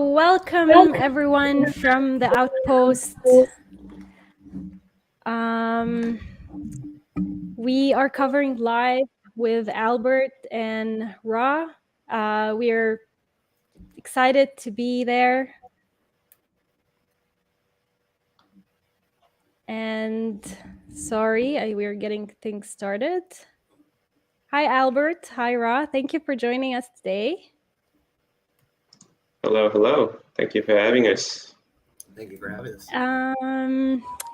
So welcome everyone from the outpost. We are covering live with Albert and Ra. We are excited to be there. And sorry, we're getting things started. Hi, Albert. Hi, Ra. Thank you for joining us today. Hello, hello. Thank you for having us. Thank you for having us.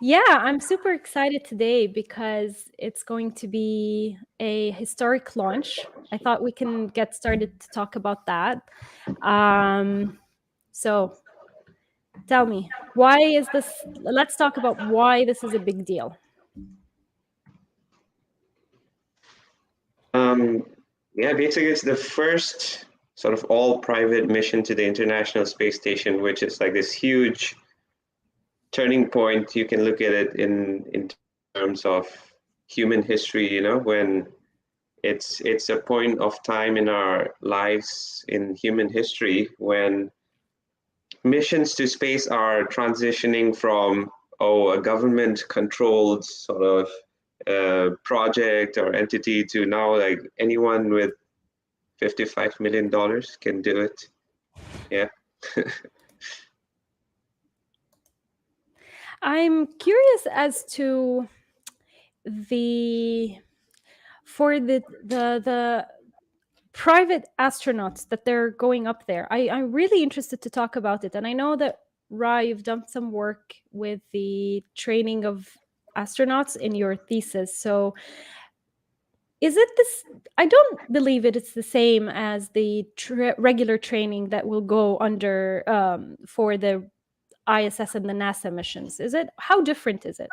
Yeah, I'm super excited today because it's going to be a historic launch. I thought we can get started to talk about that. So tell me, why is this? Let's talk about why this is a big deal. Yeah, basically it's the first sort of all private mission to the International Space Station, which is like this huge turning point. You can look at it in terms of human history, you know, when it's a point of time in our lives in human history when missions to space are transitioning from a government controlled sort of project or entity to now like anyone with $55 million can do it. Yeah. I'm curious as to for the private astronauts that they're going up there. I'm really interested to talk about it. And I know that, Ra, you've done some work with the training of astronauts in your thesis. So is it this? I don't believe it's the same as the regular training that will go under for the ISS and the NASA missions. Is it? How different is it?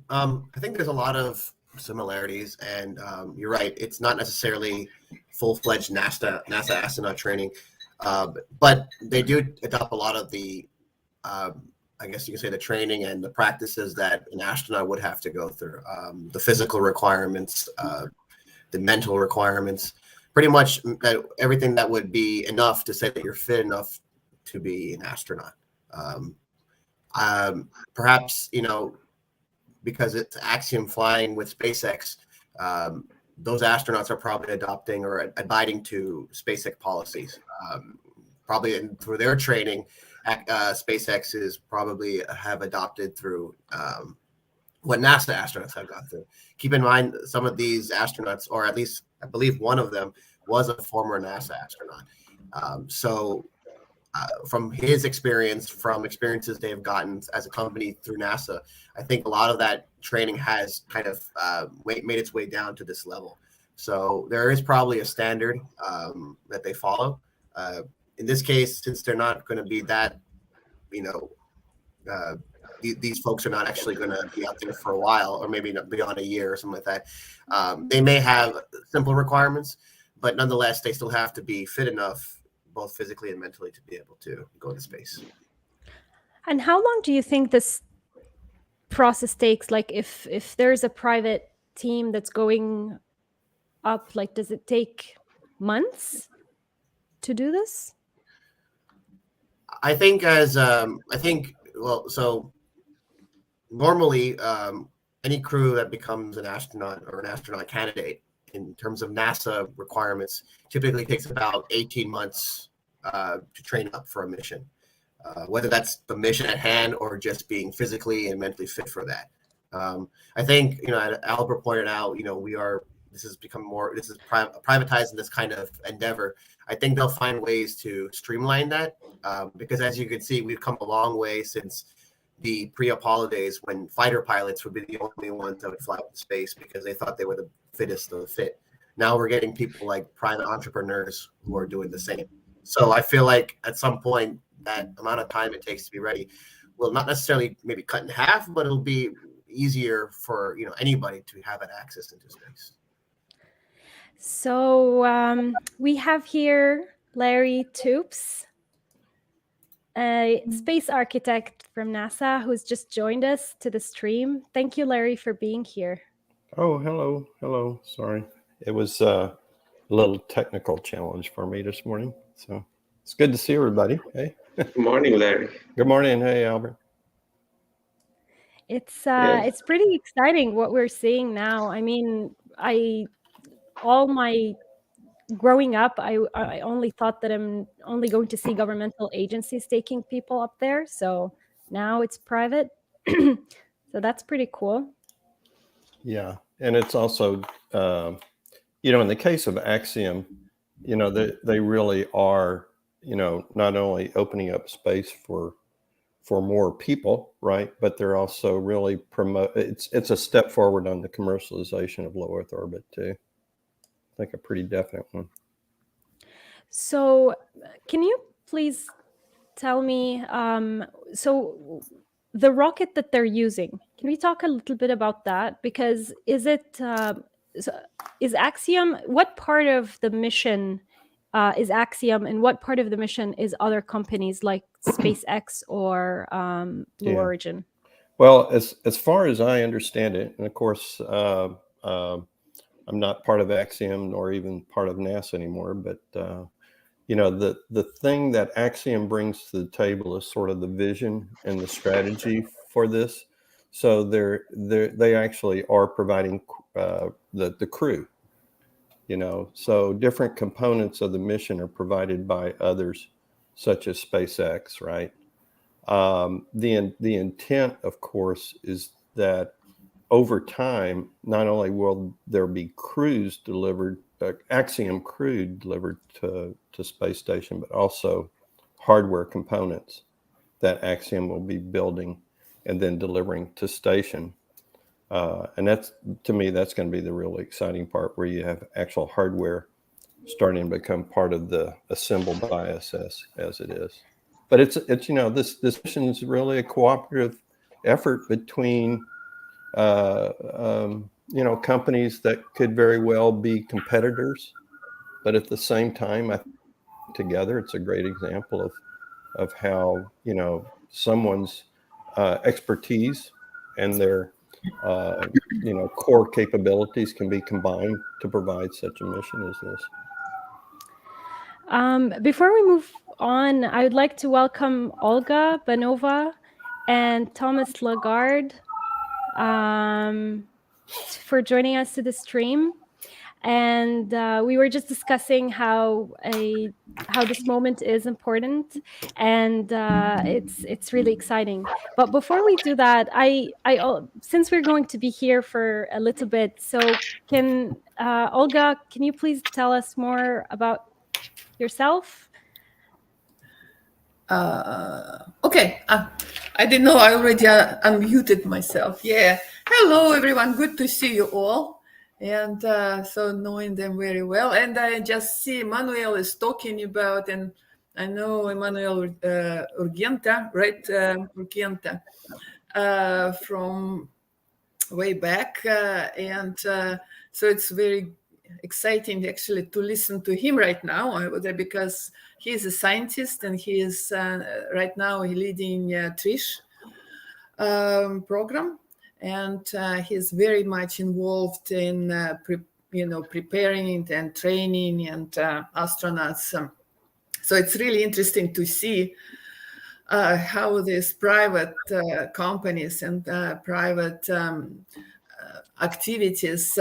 I think there's a lot of similarities, and you're right. It's not necessarily full-fledged NASA astronaut training, but they do adopt a lot of the, I guess you can say, the training and the practices that an astronaut would have to go through. The physical requirements, the mental requirements, pretty much everything that would be enough to say that you're fit enough to be an astronaut. Perhaps, because it's Axiom flying with SpaceX, those astronauts are probably adopting or abiding to SpaceX policies. Probably through their training, SpaceX is probably have adopted through what NASA astronauts have gone through. Keep in mind, some of these astronauts, or at least I believe one of them, was a former NASA astronaut. From his experience, from experiences they've gotten as a company through NASA, I think a lot of that training has kind of made its way down to this level. So there is probably a standard that they follow. In this case, since they're not going to be that, these folks are not actually going to be out there for a while, or maybe not beyond a year or something like that. They may have simple requirements, but nonetheless, they still have to be fit enough, both physically and mentally, to be able to go into space. And how long do you think this process takes? Like if there's a private team that's going up, like does it take months to do this? I think so normally any crew that becomes an astronaut or an astronaut candidate in terms of NASA requirements typically takes about 18 months to train up for a mission, whether that's the mission at hand or just being physically and mentally fit for that. I think, Albert pointed out, this is privatizing this kind of endeavor. I think they'll find ways to streamline that because, as you can see, we've come a long way since the pre-Apollo days when fighter pilots would be the only ones that would fly up to space because they thought they were the fittest of the fit. Now we're getting people like private entrepreneurs who are doing the same. So I feel like at some point that amount of time it takes to be ready will not necessarily maybe cut in half, but it'll be easier for anybody to have that access into space. So we have here Larry Toops, a space architect from NASA who's just joined us to the stream. Thank you, Larry, for being here. Oh, hello. Sorry. It was a little technical challenge for me this morning. So it's good to see everybody. Hey. Good morning, Larry. Good morning. Hey, Albert. It's pretty exciting what we're seeing now. I mean, all my growing up, I only thought that I'm only going to see governmental agencies taking people up there. So now it's private. So that's pretty cool. Yeah. And it's also, in the case of Axiom, they really are, not only opening up space for more people, right? But they're also really it's a step forward on the commercialization of low Earth orbit too. I think a pretty definite one. So can you please tell me, so the rocket that they're using, can we talk a little bit about that? Because is Axiom, what part of the mission is Axiom, and what part of the mission is other companies like SpaceX or Blue Origin? Well, as far as I understand it, and of course, I'm not part of Axiom nor even part of NASA anymore, but the thing that Axiom brings to the table is sort of the vision and the strategy for this. So they actually are providing the crew. So different components of the mission are provided by others, such as SpaceX, right? The intent, of course, is that over time, not only will there be crews delivered, Axiom crew delivered to space station, but also hardware components that Axiom will be building and then delivering to station. And to me, that's going to be the really exciting part, where you have actual hardware starting to become part of the assembled ISS as it is. But it's this mission is really a cooperative effort between companies that could very well be competitors, but at the same time, I think together it's a great example of how someone's expertise and their core capabilities can be combined to provide such a mission as this. Before we move on, I would like to welcome Olga Banova and Thomas Lagarde for joining us to the stream. And we were just discussing how this moment is important, and it's really exciting. But before we do that, since we're going to be here for a little bit, so can Olga, can you please tell us more about yourself? Okay. I didn't know I already unmuted myself. Yeah. Hello, everyone. Good to see you all. And so knowing them very well. And I just see Emmanuel is talking about, and I know Emmanuel Urgenta, right? Urgenta from way back. And so it's very exciting actually to listen to him right now, because he is a scientist, and he is right now leading TRISH program, and he's very much involved in preparing and training and astronauts. So it's really interesting to see how these private companies and private activities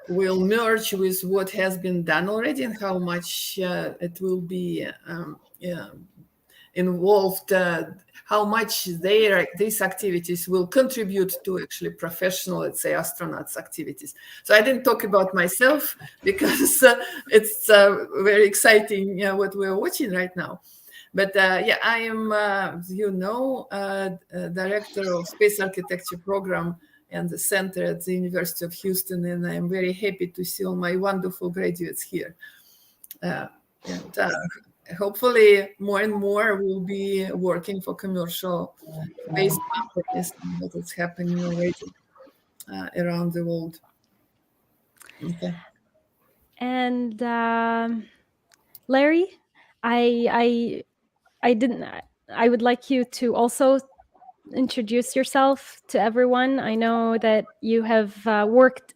will merge with what has been done already, and how much it will be involved, how much these activities will contribute to actually professional, let's say, astronauts activities. So I didn't talk about myself because it's very exciting what we're watching right now. But I am, director of Space Architecture Program and the center at the University of Houston, and I'm very happy to see all my wonderful graduates here. Hopefully more and more will be working for commercial space companies, but it's happening already around the world. Okay. And Larry, I would like you to also introduce yourself to everyone. I know that you have worked,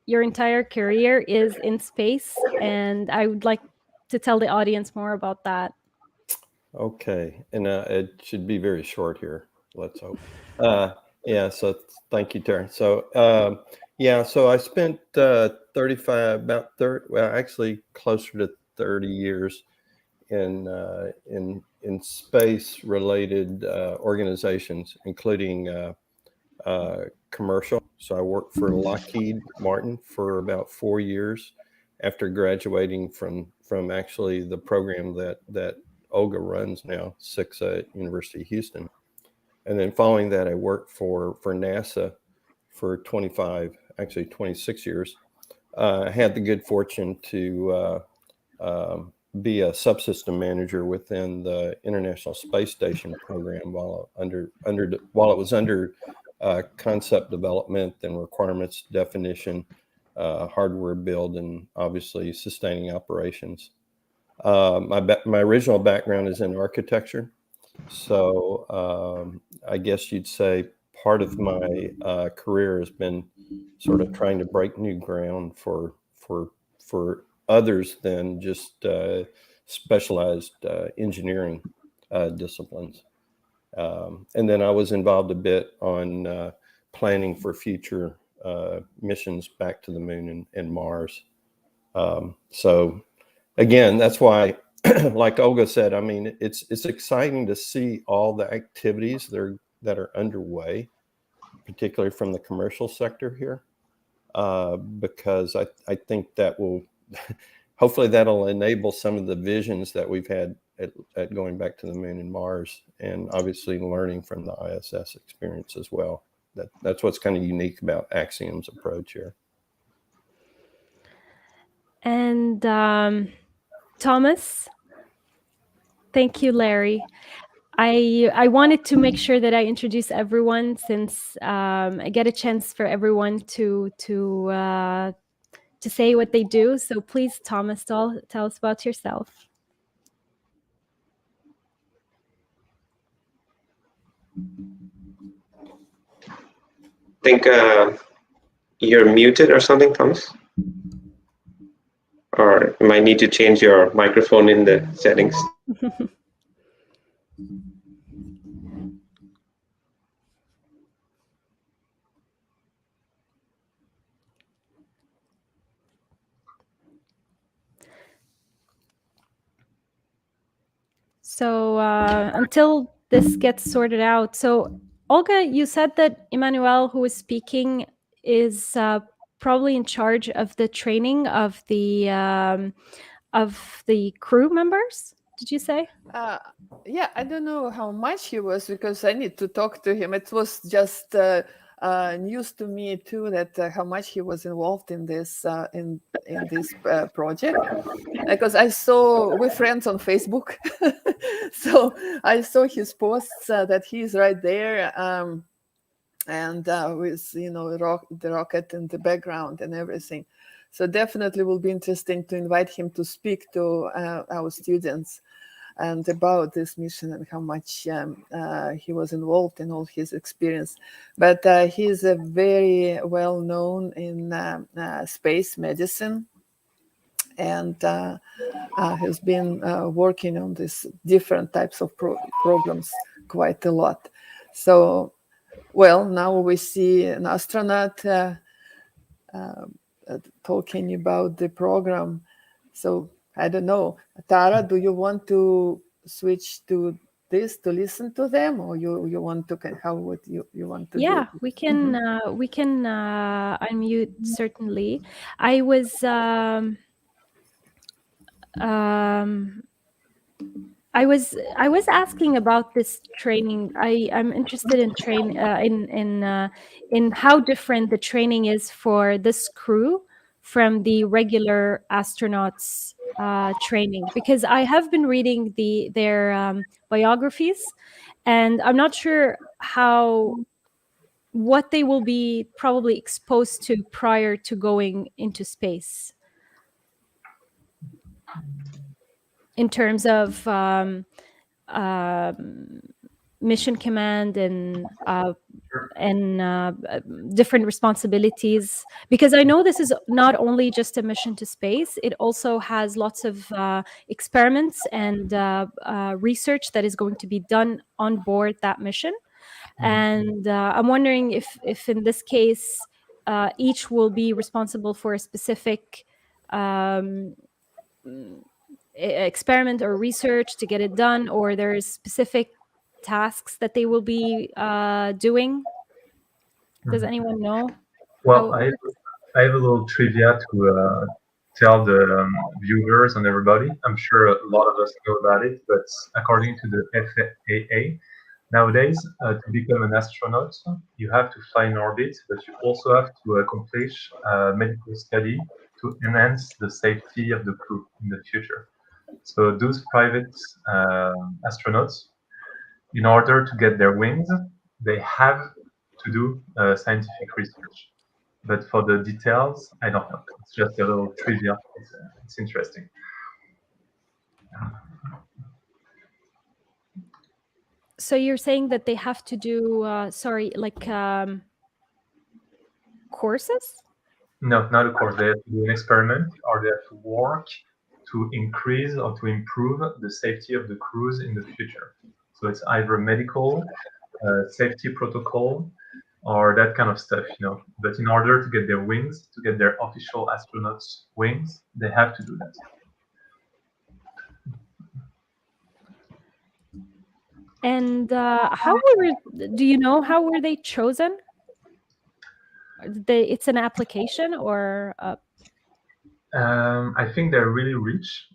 your entire career is in space, and I would like to tell the audience more about that. Okay, and it should be very short here. Let's hope. Yeah. So thank you, Tara. So yeah. So I spent 35, about 30. Well, actually, closer to 30 years in space-related organizations, including commercial. So I worked for Lockheed Martin for about 4 years after graduating from actually the program that Olga runs now, 6 at University of Houston. And then following that, I worked for NASA for 26 years. I had the good fortune to be a subsystem manager within the International Space Station program while it was under concept development and requirements definition, hardware build, and obviously sustaining operations. My original background is in architecture, so I guess you'd say part of my career has been sort of trying to break new ground for others than just specialized engineering disciplines. And then I was involved a bit on planning for future missions back to the moon and Mars. So again, that's why, like Olga said, I mean, it's exciting to see all the activities that are underway, particularly from the commercial sector here, because I think that will hopefully that'll enable some of the visions that we've had at going back to the moon and Mars, and obviously learning from the ISS experience as well. That's what's kind of unique about Axiom's approach here. And Thomas, thank you, Larry. I wanted to make sure that I introduce everyone, since I get a chance for everyone to say what they do. So please, Thomas, tell us about yourself. I think you're muted or something, Thomas. Or you might need to change your microphone in the settings. So until this gets sorted out. So Olga, you said that Emmanuel, who is speaking, is probably in charge of the training of the crew members. Did you say? Yeah, I don't know how much he was, because I need to talk to him. It was just news to me too, that how much he was involved in this project, because I saw, we're friends on Facebook, so I saw his posts that he's right there, and with the rocket in the background and everything. So definitely will be interesting to invite him to speak to our students and about this mission and how much he was involved in all his experience. But he's a very well known in space medicine, and has been working on these different types of programs quite a lot. So, well, now we see an astronaut talking about the program. So I don't know, Tara, do you want to switch to this to listen to them, or you want to? How would you want to? Yeah, do? we can unmute, certainly. I was I was asking about this training. I'm interested in in how different the training is for this crew from the regular astronauts training, because I have been reading their biographies, and I'm not sure what they will be probably exposed to prior to going into space, in terms of mission command and different responsibilities? Because I know this is not only just a mission to space, it also has lots of experiments and research that is going to be done on board that mission. And I'm wondering if in this case, each will be responsible for a specific experiment or research to get it done, or there's specific tasks that they will be doing. Does anyone know? Well, how- I have a little trivia to tell the viewers and everybody. I'm sure a lot of us know about it, but according to the FAA, nowadays, to become an astronaut, you have to fly in orbit, but you also have to accomplish a medical study to enhance the safety of the crew in the future. So those private astronauts, in order to get their wings, they have to do scientific research. But for the details, I don't know. It's just a little trivia. It's interesting. So you're saying that they have to do courses? No, not a course. They have to do an experiment, or they have to work to increase or to improve the safety of the crews in the future. So it's either medical, safety protocol, or that kind of stuff, But in order to get their wings, to get their official astronauts' wings, they have to do that. And do you know how were they chosen? It's an application, or I think they're really rich.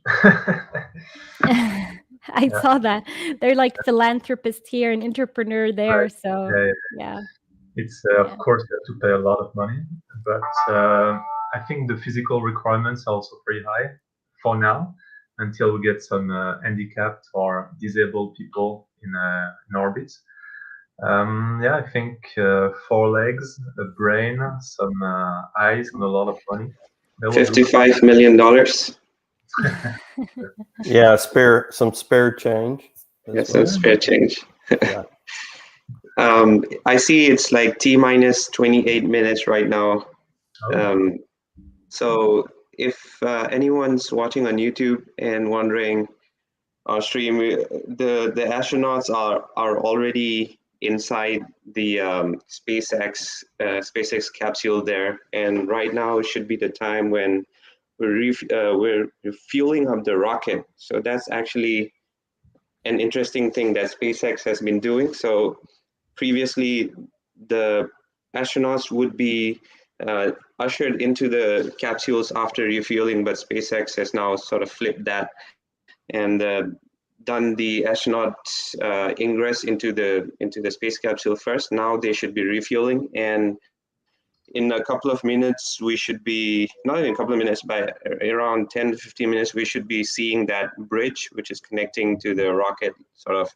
I saw that they're like philanthropist here and entrepreneur there. Right. So yeah. It's of course you have to pay a lot of money, but I think the physical requirements are also pretty high for now, until we get some handicapped or disabled people in orbit. I think 4 legs, a brain, some eyes, and a lot of money. $55 million. Yeah, some spare change. Yes, some spare change. Yeah. I see it's like T minus 28 minutes right now. So if anyone's watching on YouTube and wondering, our stream, the astronauts are already inside the SpaceX capsule there, and right now should be the time when we're fueling up the rocket. So that's actually an interesting thing that SpaceX has been doing. So previously, the astronauts would be ushered into the capsules after refueling, but SpaceX has now sort of flipped that and done the astronaut ingress into the space capsule first. Now they should be refueling, and in a couple of minutes we should be, not in a couple of minutes, but around 10 to 15 minutes, we should be seeing that bridge which is connecting to the rocket sort of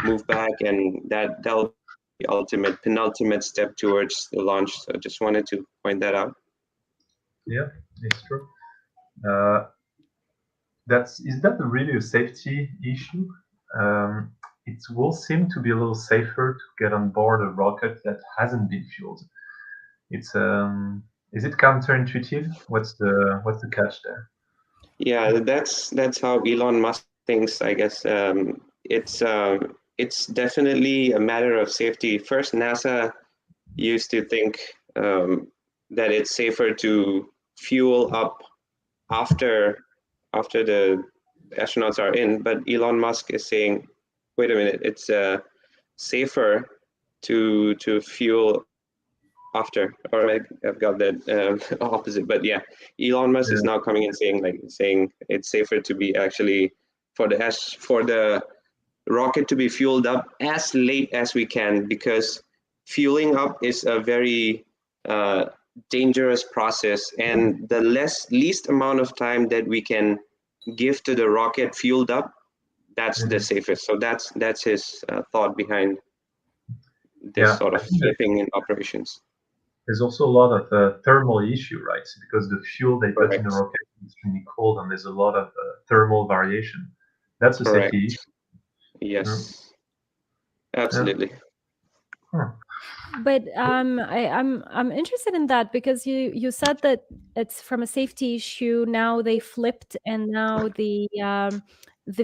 move back, and that'll be the penultimate step towards the launch. So just wanted to point that out. Yeah, it's true. Is that really a safety issue? It will seem to be a little safer to get on board a rocket that hasn't been fueled. Is it counterintuitive? What's the catch there? Yeah, that's how Elon Musk thinks, I guess. It's definitely a matter of safety. First, NASA used to think that it's safer to fuel up after the astronauts are in, but Elon Musk is saying, wait a minute, it's safer to fuel after, or I've got that opposite, but yeah, Elon Musk is now coming and saying it's safer to be actually for the rocket to be fueled up as late as we can, because fueling up is a very dangerous process, and the least amount of time that we can give to the rocket fueled up, that's the safest. So that's his thought behind this sort of flipping in operations. There's also a lot of thermal issue, right? Because the fuel they put in the rocket is extremely cold, and there's a lot of thermal variation. That's a safety issue. Yes. Absolutely. But I'm interested in that because you said that it's from a safety issue. Now they flipped, and now the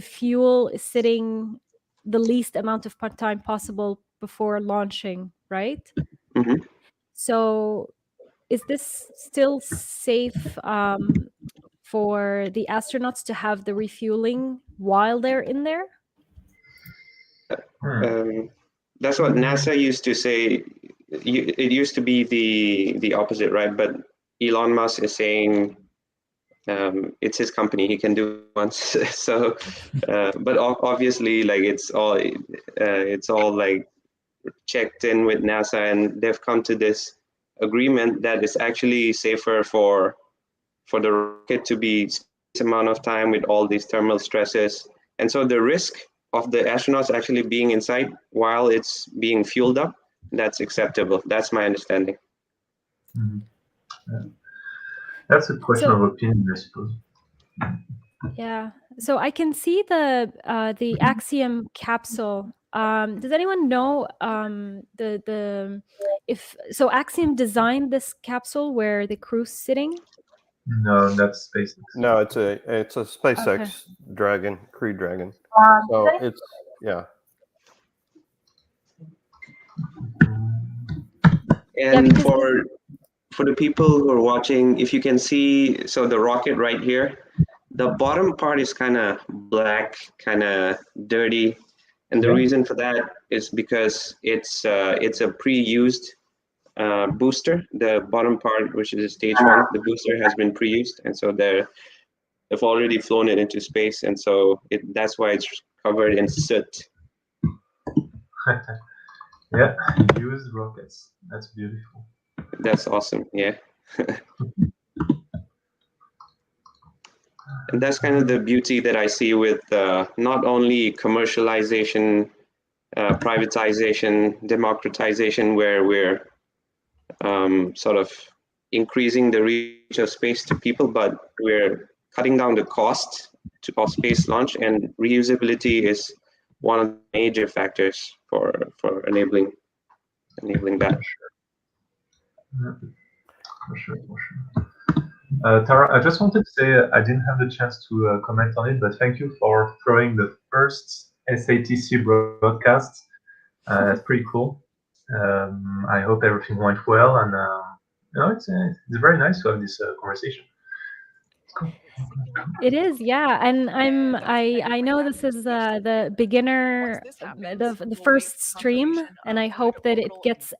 fuel is sitting the least amount of time possible before launching, right? Hmm. So is this still safe for the astronauts to have the refueling while they're in there? That's what NASA used to say. It used to be the opposite, right? But Elon Musk is saying it's his company; he can do it once. So, but obviously, like it's all like checked in with NASA, and they've come to this agreement that is actually safer for the rocket to be this amount of time with all these thermal stresses. And so the risk of the astronauts actually being inside while it's being fueled up, that's acceptable. That's my understanding. Mhm. Yeah. That's a question of opinion, I suppose. Yeah. So I can see the Axiom capsule. Does anyone know if so Axiom designed this capsule where the crew's sitting? No, that's SpaceX. No, it's a SpaceX Dragon, Crew Dragon. So it's And for the people who are watching, if you can see, so the rocket right here, the bottom part is kind of black, kind of dirty, and the reason for that is because it's a pre-used booster. The bottom part, which is stage one, the booster has been pre-used, and so they've already flown it into space, and so that's why it's covered in soot. Yeah, used rockets. That's beautiful. That's awesome. Yeah. And that's kind of the beauty that I see with not only commercialization, privatization, democratization, where we're sort of increasing the reach of space to people, but we're cutting down the cost of space launch, and reusability is one of the major factors for enabling that. For sure. Tara, I just wanted to say I didn't have the chance to comment on it, but thank you for throwing the first SATC broadcast. That's pretty cool. I hope everything went well, and it's very nice to have this conversation. Cool. It is, yeah, and I know this is the beginner, the first stream, and I hope that it gets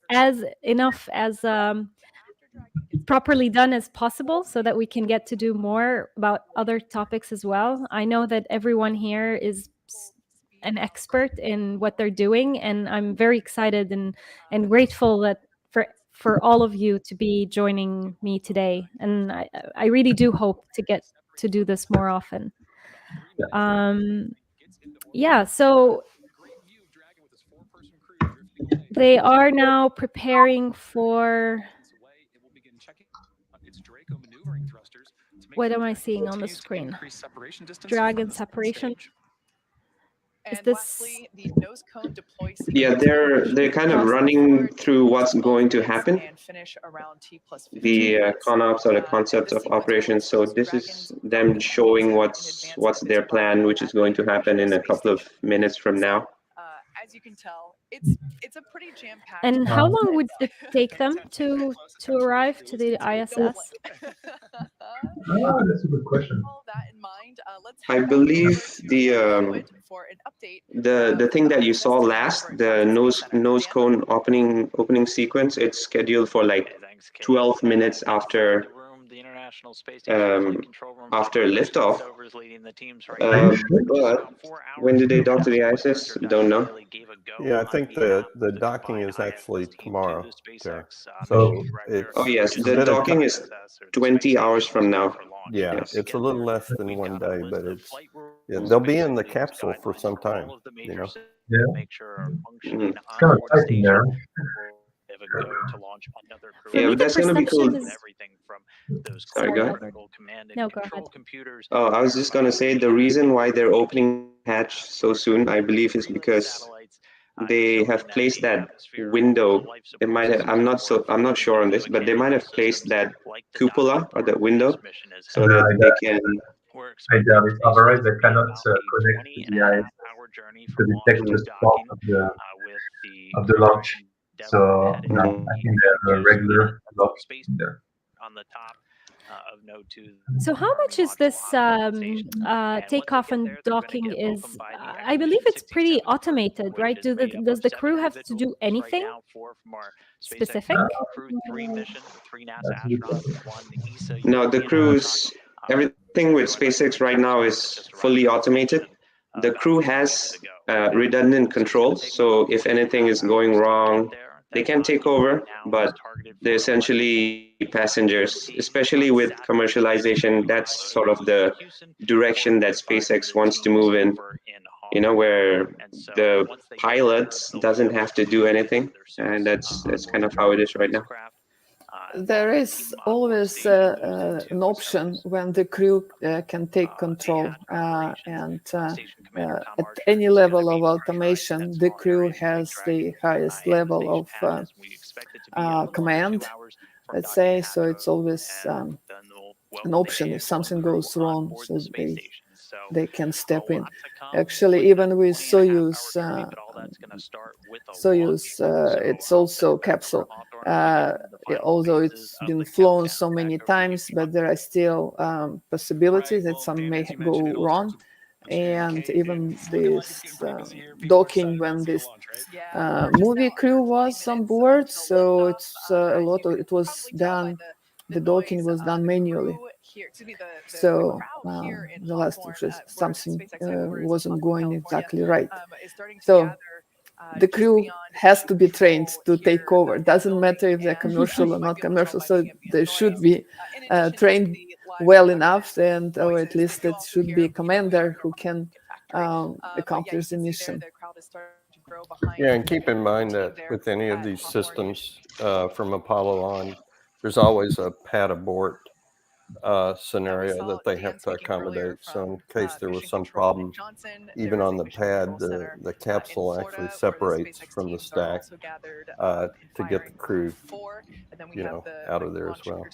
enough as properly done as possible, so that we can get to do more about other topics as well. I know that everyone here is an expert in what they're doing, and I'm very excited and grateful that for all of you to be joining me today, and I really do hope to get to do this more often. Yeah, so they are now preparing for, what am I seeing on the screen? Dragon separation. Is this? Yeah, they're kind of running through what's going to happen. The ConOps or the concept of operations. So this is them showing what's their plan, which is going to happen in a couple of minutes from now. As you can tell, it's a pretty jam-packed. And how long would it take them to arrive to the ISS? Oh, that's a good question. I believe the thing that you saw last, the nose cone opening sequence, it's scheduled for like 12 minutes after liftoff. But when do they dock to the ISS? Don't know. Yeah, I think the docking is actually tomorrow. So oh yes, the docking is 20 hours from now. Yeah, yes. It's a little less than 1 day, but they'll be in the capsule for some time. Yeah. Mm. It's kind of tight in there. Yeah, but that's gonna be cool. Sorry, go ahead. No, go ahead. Oh, I was just gonna say the reason why they're opening hatch so soon, I believe, is because they have placed that window. They might have, I'm not sure on this, but they might have placed that cupola or that window so that they can. I doubt it. Otherwise, they cannot connect to the ISS because it takes the spot of the launch. So no, I think they have a regular lock in there. So how much is this takeoff and docking is? I believe it's pretty automated, right? Does the crew have to do anything specific? That's a good question. No, the crews, everything with SpaceX right now is fully automated. The crew has redundant controls, so if anything is going wrong, they can take over, but they're essentially passengers, especially with commercialization. That's sort of the direction that SpaceX wants to move in, you know, where the pilots doesn't have to do anything, and that's kind of how it is right now. There is always an option when the crew can take control, and at any level of automation, the crew has the highest level of command, let's say. So it's always an option if something goes wrong, so they can step in. Actually, even with Soyuz, it's also capsule. Although it's been flown so many times, but there are still possibilities that some may go wrong. And even this docking, when this movie crew was on board, so it's a lot of it was done. The docking was done manually. So the last something wasn't going exactly right. So the crew has to be trained to take over. Doesn't matter if they're commercial or not commercial. So they should be trained well enough, and or at least it should be a commander who can accomplish the mission. Yeah, and keep in mind that with any of these systems from Apollo on, there's always a pad abort scenario that they have to accommodate. So in case there was some problem, even on the pad, the capsule actually separates from the stack to get the crew, you know, out of there as well.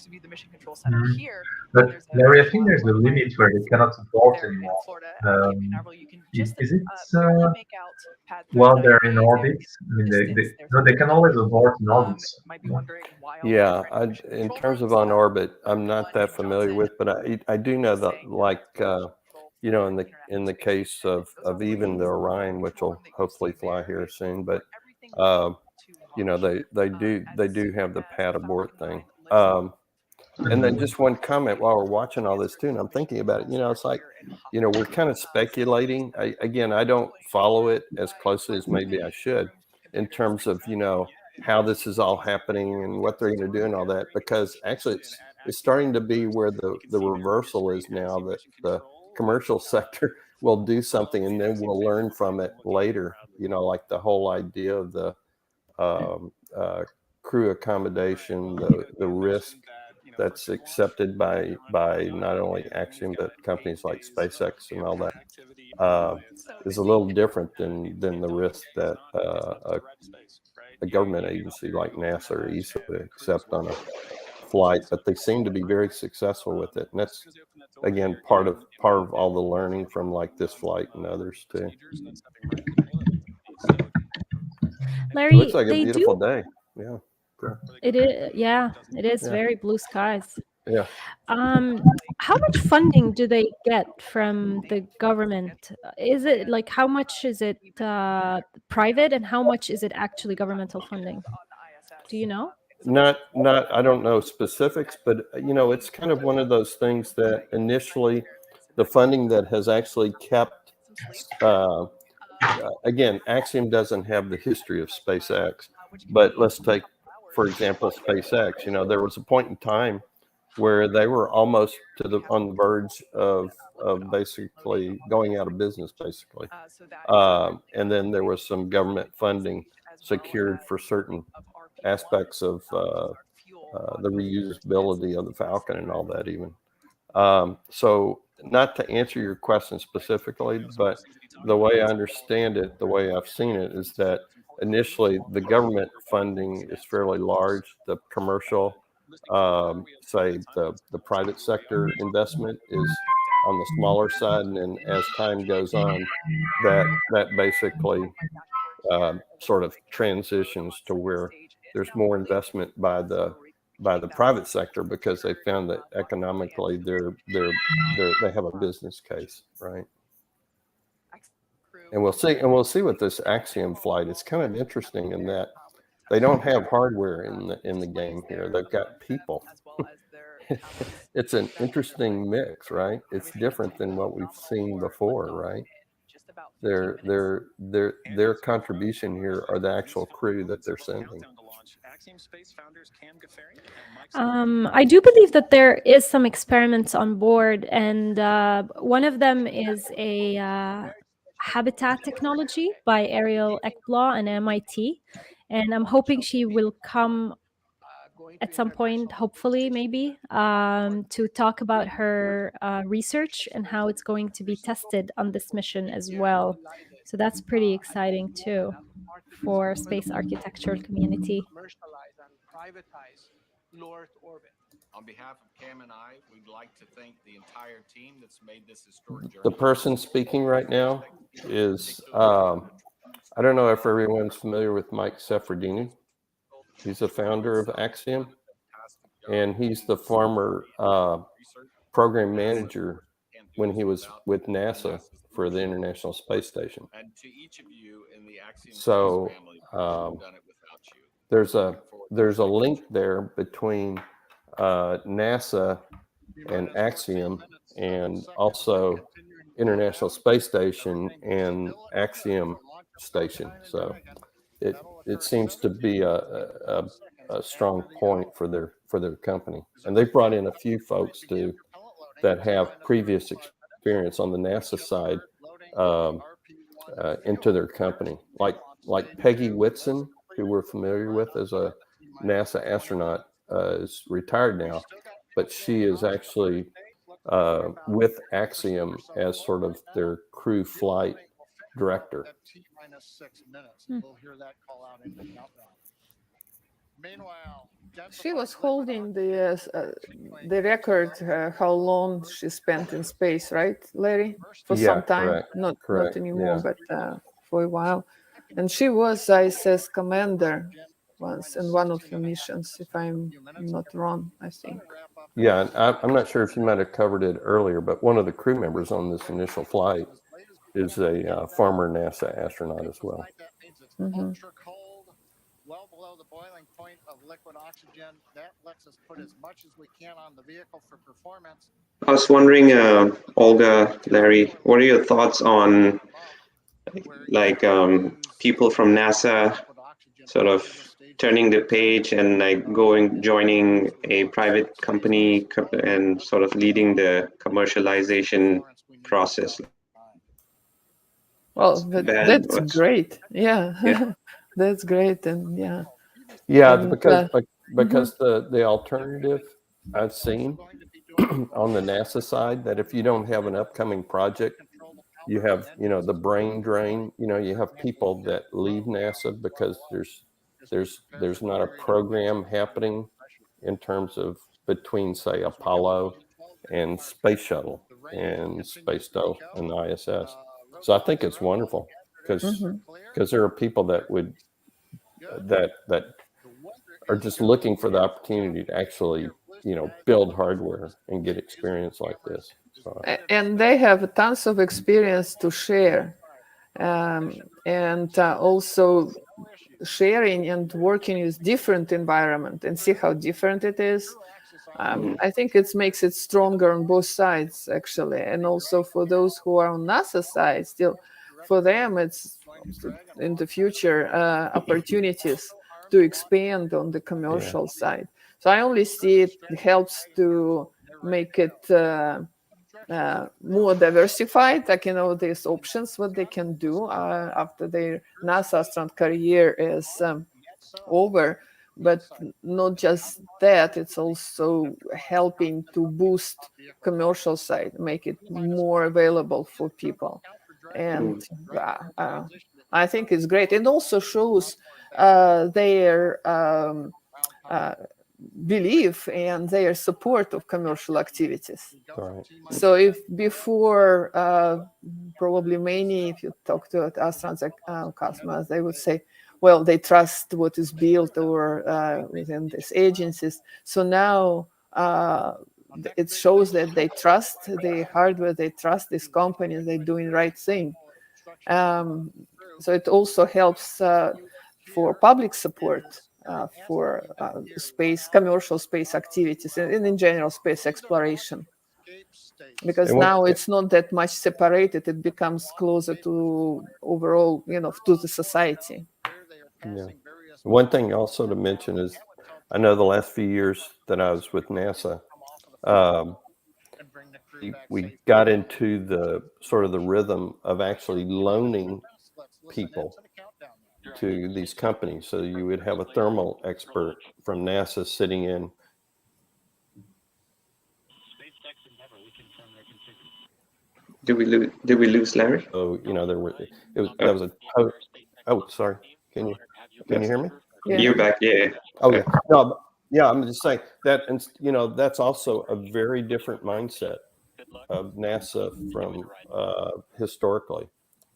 But Larry, I think there's a limit where they cannot abort anymore. Is it while they're in orbit? I mean, they can always abort in orbit. Yeah, in terms of on orbit, I'm not that familiar with, but I do know that, like, you know, in the case of even the Orion, which will hopefully fly here soon, but you know, they do have the pad abort thing. And then just one comment while we're watching all this too, and I'm thinking about it, you know, it's like, you know, we're kind of speculating. I don't follow it as closely as maybe I should in terms of, you know, how this is all happening and what they're going to do and all that, because actually it's starting to be where the reversal is now, that the commercial sector will do something and then we'll learn from it later, you know, like the whole idea of the crew accommodation, the risk that's accepted by not only Axiom but companies like SpaceX and all that is a little different than the risk that a government agency like NASA or ESA would accept on a flight. But they seem to be very successful with it, and that's again part of all the learning from like this flight and others too. Larry, it looks like a beautiful day. Yeah. Sure. It is. Yeah, it is very blue skies. Yeah. How much funding do they get from the government? Is it like, how much is it private and how much is it actually governmental funding? Do you know? Not I don't know specifics, but you know, it's kind of one of those things that initially the funding that has actually kept again, Axiom doesn't have the history of SpaceX, but let's take, for example, SpaceX. You know, there was a point in time where they were almost on the verge of basically going out of business, basically. And then there was some government funding secured for certain aspects of the reusability of the Falcon and all that even. So not to answer your question specifically, but the way I understand it, the way I've seen it, is that initially the government funding is fairly large. The commercial, say the private sector investment is on the smaller side, and then as time goes on, that basically sort of transitions to where there's more investment by the private sector, because they found that economically they have a business case, right? And we'll see with this Axiom flight. It's kind of interesting in that they don't have hardware in the game here. They've got people. It's an interesting mix, right? It's different than what we've seen before, right? Their contribution here are the actual crew that they're sending. I do believe that there is some experiments on board, and one of them is a habitat technology by Ariel Ekblaw and MIT, and I'm hoping she will come at some point, hopefully, maybe, to talk about her research and how it's going to be tested on this mission as well. So that's pretty exciting too for space architectural community. On behalf of Cam and I, we'd like to thank the entire team that's made this historic journey. The person speaking right now is, I don't know if everyone's familiar with Mike Seferdini. He's the founder of Axiom, and he's the former program manager when he was with NASA for the International Space Station. And to each of you in the Axiom So family, we couldn't have done it without you. there's a link there between NASA and Axiom, and also International Space Station and Axiom Station. So it seems to be a strong point for their company, and they've brought in a few folks too that have previous experience on the NASA side into their company, like Peggy Whitson, who we're familiar with as a NASA astronaut, is retired now, but she is actually with Axiom as sort of their crew flight director. She was holding the record how long she spent in space, right, Larry? For some time, correct. not anymore, Yeah. but for a while. And she was ISS commander once in one of her missions, if I'm not wrong, I think. Yeah, and I'm not sure if you might have covered it earlier, but one of the crew members on this initial flight is a former NASA astronaut as well. Mm-hmm. Well below the boiling point of liquid oxygen. That lets us put as much as we can on the vehicle for performance. I was wondering, Olga, Larry, what are your thoughts on like people from NASA sort of turning the page and like joining a private company and sort of leading the commercialization process? Well, that's great. Yeah. That's great. And because the alternative I've seen on the NASA side, that if you don't have an upcoming project, you have the brain drain. You have people that leave NASA because there's not a program happening in terms of between, say, Apollo and Space Shuttle and Space Shuttle and the ISS. So I think it's wonderful because there are people that would that are just looking for the opportunity to actually build hardware and get experience like this. So, and they have tons of experience to share, and also sharing and working with different environment and see how different it is. I think it makes it stronger on both sides, actually. And also for those who are on NASA side, still for them, it's in the future opportunities to expand on the commercial side. So I only see it helps to make it more diversified, like, these options, what they can do after their NASA astronaut career is over. But not just that, it's also helping to boost commercial side, make it more available for people. And I think it's great, and also shows their belief and their support of commercial activities. Right. So if before, probably many, if you talk to astronauts and cosmonauts, they would say, well, they trust what is built or within these agencies. So now it shows that they trust the hardware, they trust these companies, they're doing the right thing. So it also helps for public support for commercial space activities, and in general space exploration. Because now it's not that much separated; it becomes closer to overall, to the society. Yeah. One thing also to mention is, I know the last few years that I was with NASA, we got into the sort of the rhythm of actually loaning people to these companies. So you would have a thermal expert from NASA sitting in. Did we lose Larry? So that was a sorry. Can you hear me? Yeah. You're back. Yeah. Oh yeah. No, yeah. I'm just saying that, and that's also a very different mindset of NASA from historically.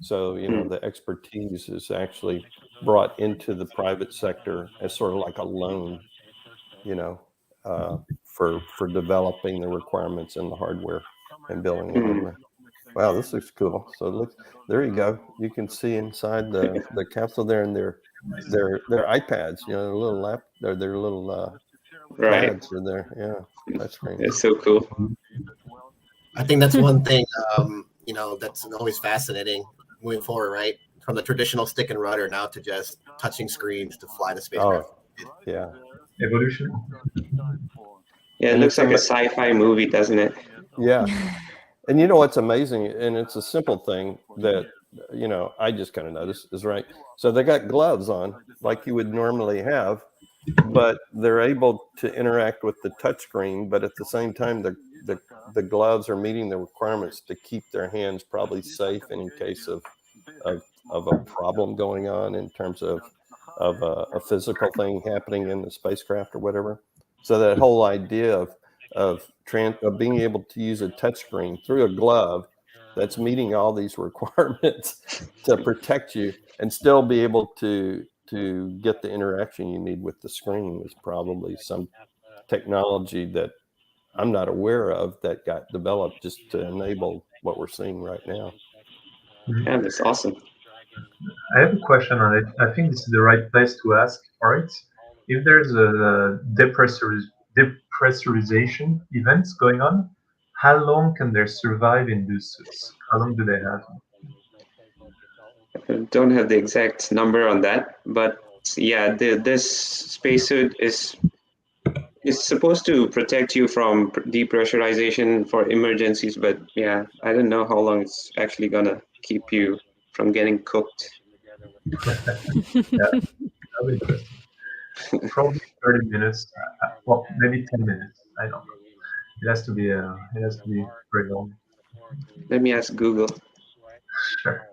So the expertise is actually brought into the private sector as sort of like a loan, for developing the requirements and the hardware and building the hardware. Wow, this looks cool. So look, there you go. You can see inside the capsule there, and their iPads, their little their little pads are there. Yeah, that's great. It's so cool. I think that's one thing, that's always fascinating moving forward, right? From the traditional stick and rudder now to just touching screens to fly the spacecraft. Oh, yeah. Evolution. Yeah, it looks like a sci-fi movie, doesn't it? Yeah. And you know what's amazing, and it's a simple thing that I just kind of noticed is right. So they got gloves on like you would normally have, but they're able to interact with the touchscreen. But at the same time, the gloves are meeting the requirements to keep their hands probably safe in case of a problem going on in terms of a physical thing happening in the spacecraft or whatever. So that whole idea of being able to use a touchscreen through a glove that's meeting all these requirements to protect you and still be able to get the interaction you need with the screen is probably some technology that I'm not aware of that got developed just to enable what we're seeing right now. Yeah, that's awesome. I have a question on it. I think this is the right place to ask for it. If there's a depressurization events going on, how long can they survive in these suits? How long do they have? I don't have the exact number on that, but yeah, this spacesuit is supposed to protect you from depressurization for emergencies, but yeah, I don't know how long it's actually gonna keep you from getting cooked. Yeah, that'll be interesting. Probably 30 minutes. Well, maybe 10 minutes. I don't know. It has to be very long. Let me ask Google. Sure.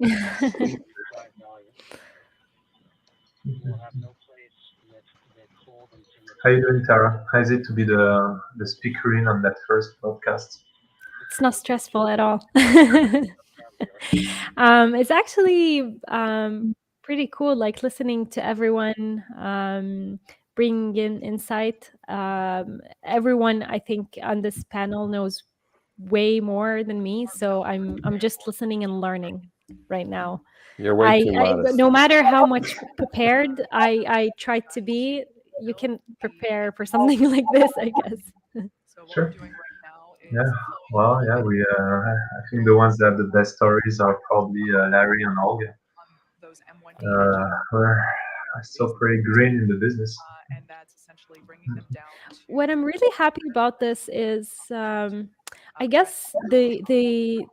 How you doing, Tara? How is it to be the speaker in on that first podcast? It's not stressful at all. It's actually pretty cool, like listening to everyone, bringing in insight. Everyone, I think, on this panel knows way more than me, so I'm just listening and learning right now. You're way too modest. No matter how much prepared I try to be, you can prepare for something like this, I guess. So what Sure. we're doing right now is Yeah. Well, yeah. We. I think the ones that have the best stories are probably Larry and Olga. those M1 We're still pretty green in the business. and that's essentially bringing them down. What I'm really happy about this is, I guess the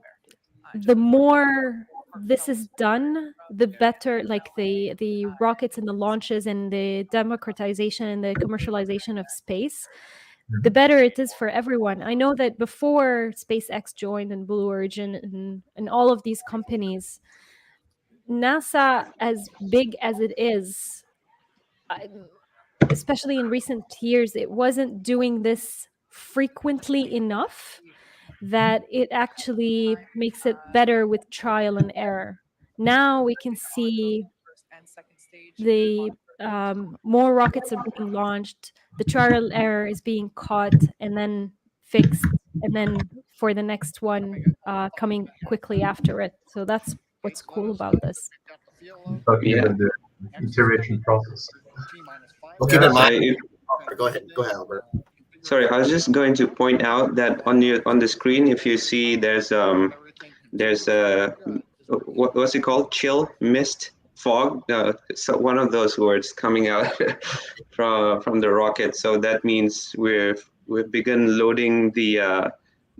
more this is done, the better, like the rockets and the launches and the democratization and the commercialization of space, the better it is for everyone. I know that before SpaceX joined and Blue Origin and all of these companies, NASA, as big as it is, especially in recent years, it wasn't doing this frequently enough that it actually makes it better with trial and error. Now we can see the more rockets are being launched, the trial error is being caught and then fixed, and then for the next one coming quickly after it. So that's what's cool about this. Talking Yeah. about the iteration process. Well, keep in mind. Sorry, Go ahead, Albert. sorry, I was just going to point out that on the screen, if you see there's a what's it called? Chill, mist, fog. So one of those words coming out from the rocket. So that means we've begun loading the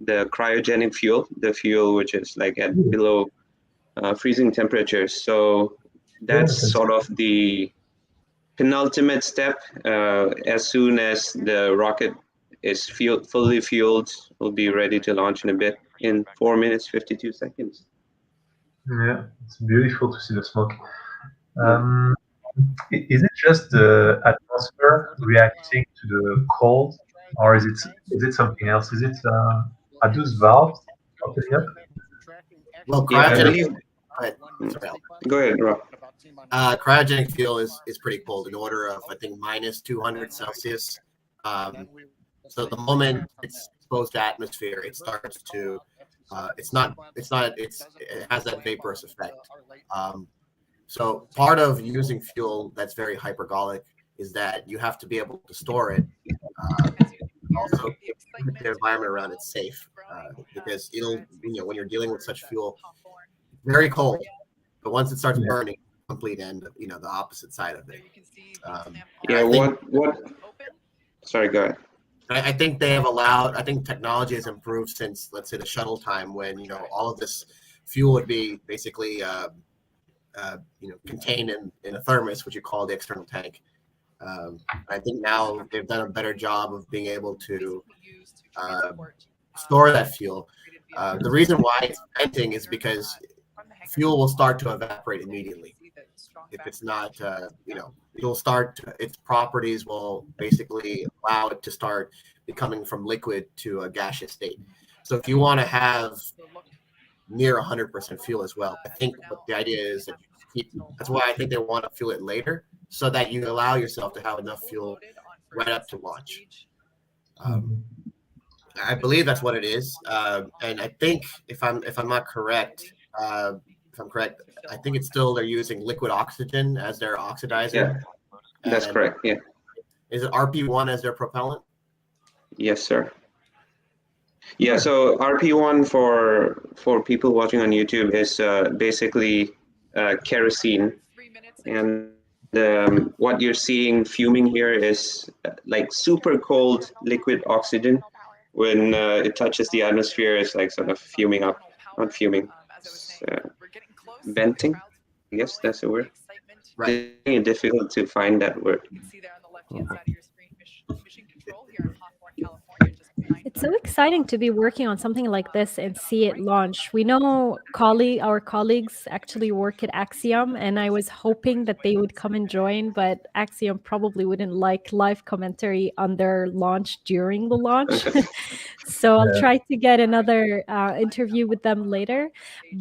cryogenic fuel, the fuel which is like at below freezing temperatures. So that's sort of the penultimate step. As soon as the rocket is fully fueled, we'll be ready to launch in a bit, in 4 minutes 52 seconds. Yeah, it's beautiful to see the smoke. Is it just the atmosphere reacting to the cold, or is it something else? Is it are those valves opening up? Well, Yeah, I cryogenic. believe. Go ahead, Rob. Cryogenic fuel is pretty cold, in order of I think minus 200 Celsius. So the moment it's exposed to atmosphere, it starts to it has that vaporous effect. So part of using fuel that's very hypergolic is that you have to be able to store it. Also, keep the environment around it safe, because it'll, when you're dealing with such fuel, very cold, but once it starts burning, complete end, the opposite side of it. Sorry, go ahead. I think they have allowed. I think technology has improved since, let's say, the shuttle time, when all of this fuel would be basically contained in a thermos, which you call the external tank. I think now they've done a better job of being able to store that fuel. The reason why it's venting is because fuel will start to evaporate immediately. If it's not, it'll start. Its properties will basically allow it to start becoming from liquid to a gaseous state. So if you want to have near 100% fuel as well, I think what the idea is that that's why I think they want to fuel it later, so that you allow yourself to have enough fuel right up to launch. I believe that's what it is, and I think if I'm not correct, if I'm correct, I think it's still they're using liquid oxygen as their oxidizer. Yeah, that's correct. Yeah. Is it RP1 as their propellant? Yes, sir. Yeah. So RP1 for people watching on YouTube is basically kerosene, and what you're seeing fuming here is like super cold liquid oxygen. When it touches the atmosphere, it's like sort of fuming up, not fuming, venting. I guess that's the word. Right. It's difficult to find that word. It's so exciting to be working on something like this and see it launch. We know our colleagues actually work at Axiom, and I was hoping that they would come and join, but Axiom probably wouldn't like live commentary on their launch during the launch. So I'll try to get another interview with them later.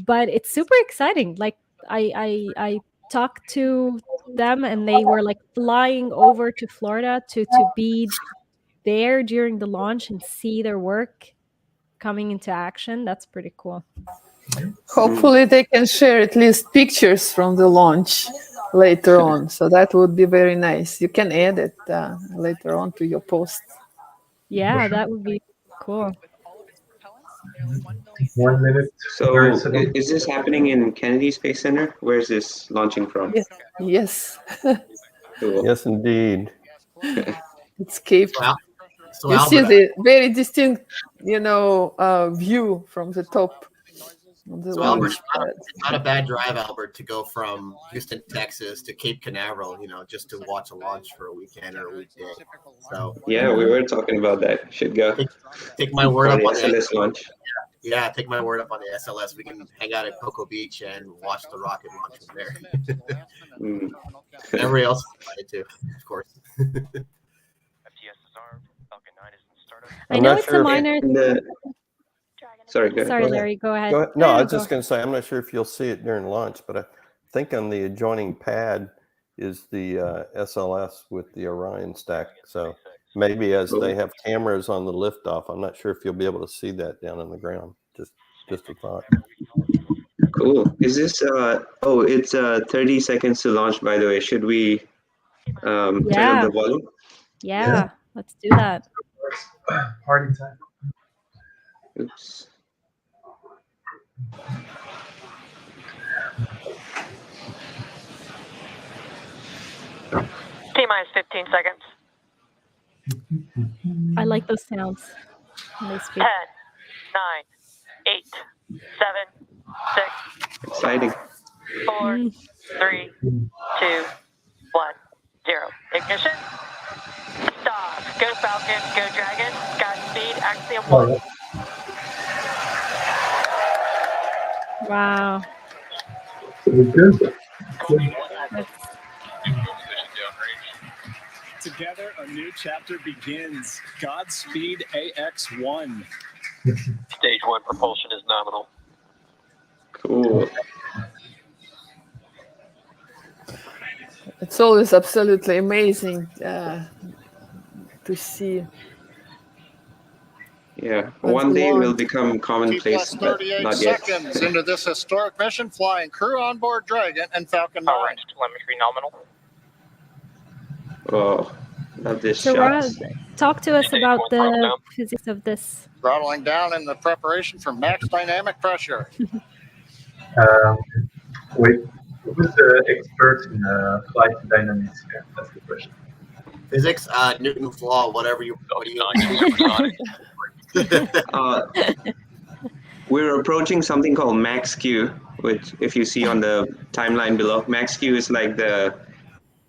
But it's super exciting. Like I talked to them, and they were like flying over to Florida to be there during the launch and see their work coming into action. That's pretty cool. Hopefully they can share at least pictures from the launch later on. So that would be very nice. You can add it later on to your post. Yeah, that would be cool. 1 minute. So is this happening in Kennedy Space Center? Where is this launching from? Yes. Cool. Yes, indeed. It's Cape. So you Albert, see the very distinct, view from the top. So Albert, it's not a bad drive, Albert, to go from Houston, Texas to Cape Canaveral, just to watch a launch for a weekend or a weekday. So yeah, we were talking about that. Should go. Take my word up on the SLS launch. Yeah, take my word up on the SLS. We can hang out at Cocoa Beach and watch the rocket launch from there. Everybody else is invited too, of course. I know it's a minor. Sorry, go ahead. Sorry, Larry, go ahead. Go ahead. No, I was go just going to say, I'm not sure if you'll see it during lunch, but I think on the adjoining pad is the SLS with the Orion stack. So maybe as they have cameras on the liftoff, I'm not sure if you'll be able to see that down on the ground. Just a thought. Cool. Is this oh, it's 30 seconds to launch, by the way. Should we turn up Yeah. the volume? Yeah, let's do that. Party time. Oops. T-minus 15 seconds. I like those sounds when they 10, speak. 9, 8, 7, 6, Exciting. 4, 3, 2, 1, 0. Ignition. Stop. Go Falcon. Go Dragon. Godspeed. Axiom 1. Wow. Good. Together, a new chapter begins. Godspeed AX1. Stage 1 propulsion is nominal. Cool. It's always absolutely amazing to see. Yeah. Let's One day go it will on. become commonplace, T plus but 38 not yet. seconds into this historic mission, flying crew on board Dragon and Falcon 9. Power telemetry nominal. Oh, love this So, shot. Rod, talk to us about the physics of this. Throttling down in the preparation for max dynamic pressure. Wait, who's the expert in flight dynamics here? That's the question. Physics, Newton's law, whatever you. We're approaching something called max Q, which if you see on the timeline below, max Q is like the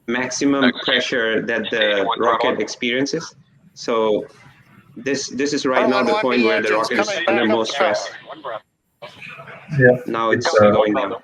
maximum pressure that the rocket experiences. So this is right now the point where the rocket is under most stress. Yeah. Now it's going down.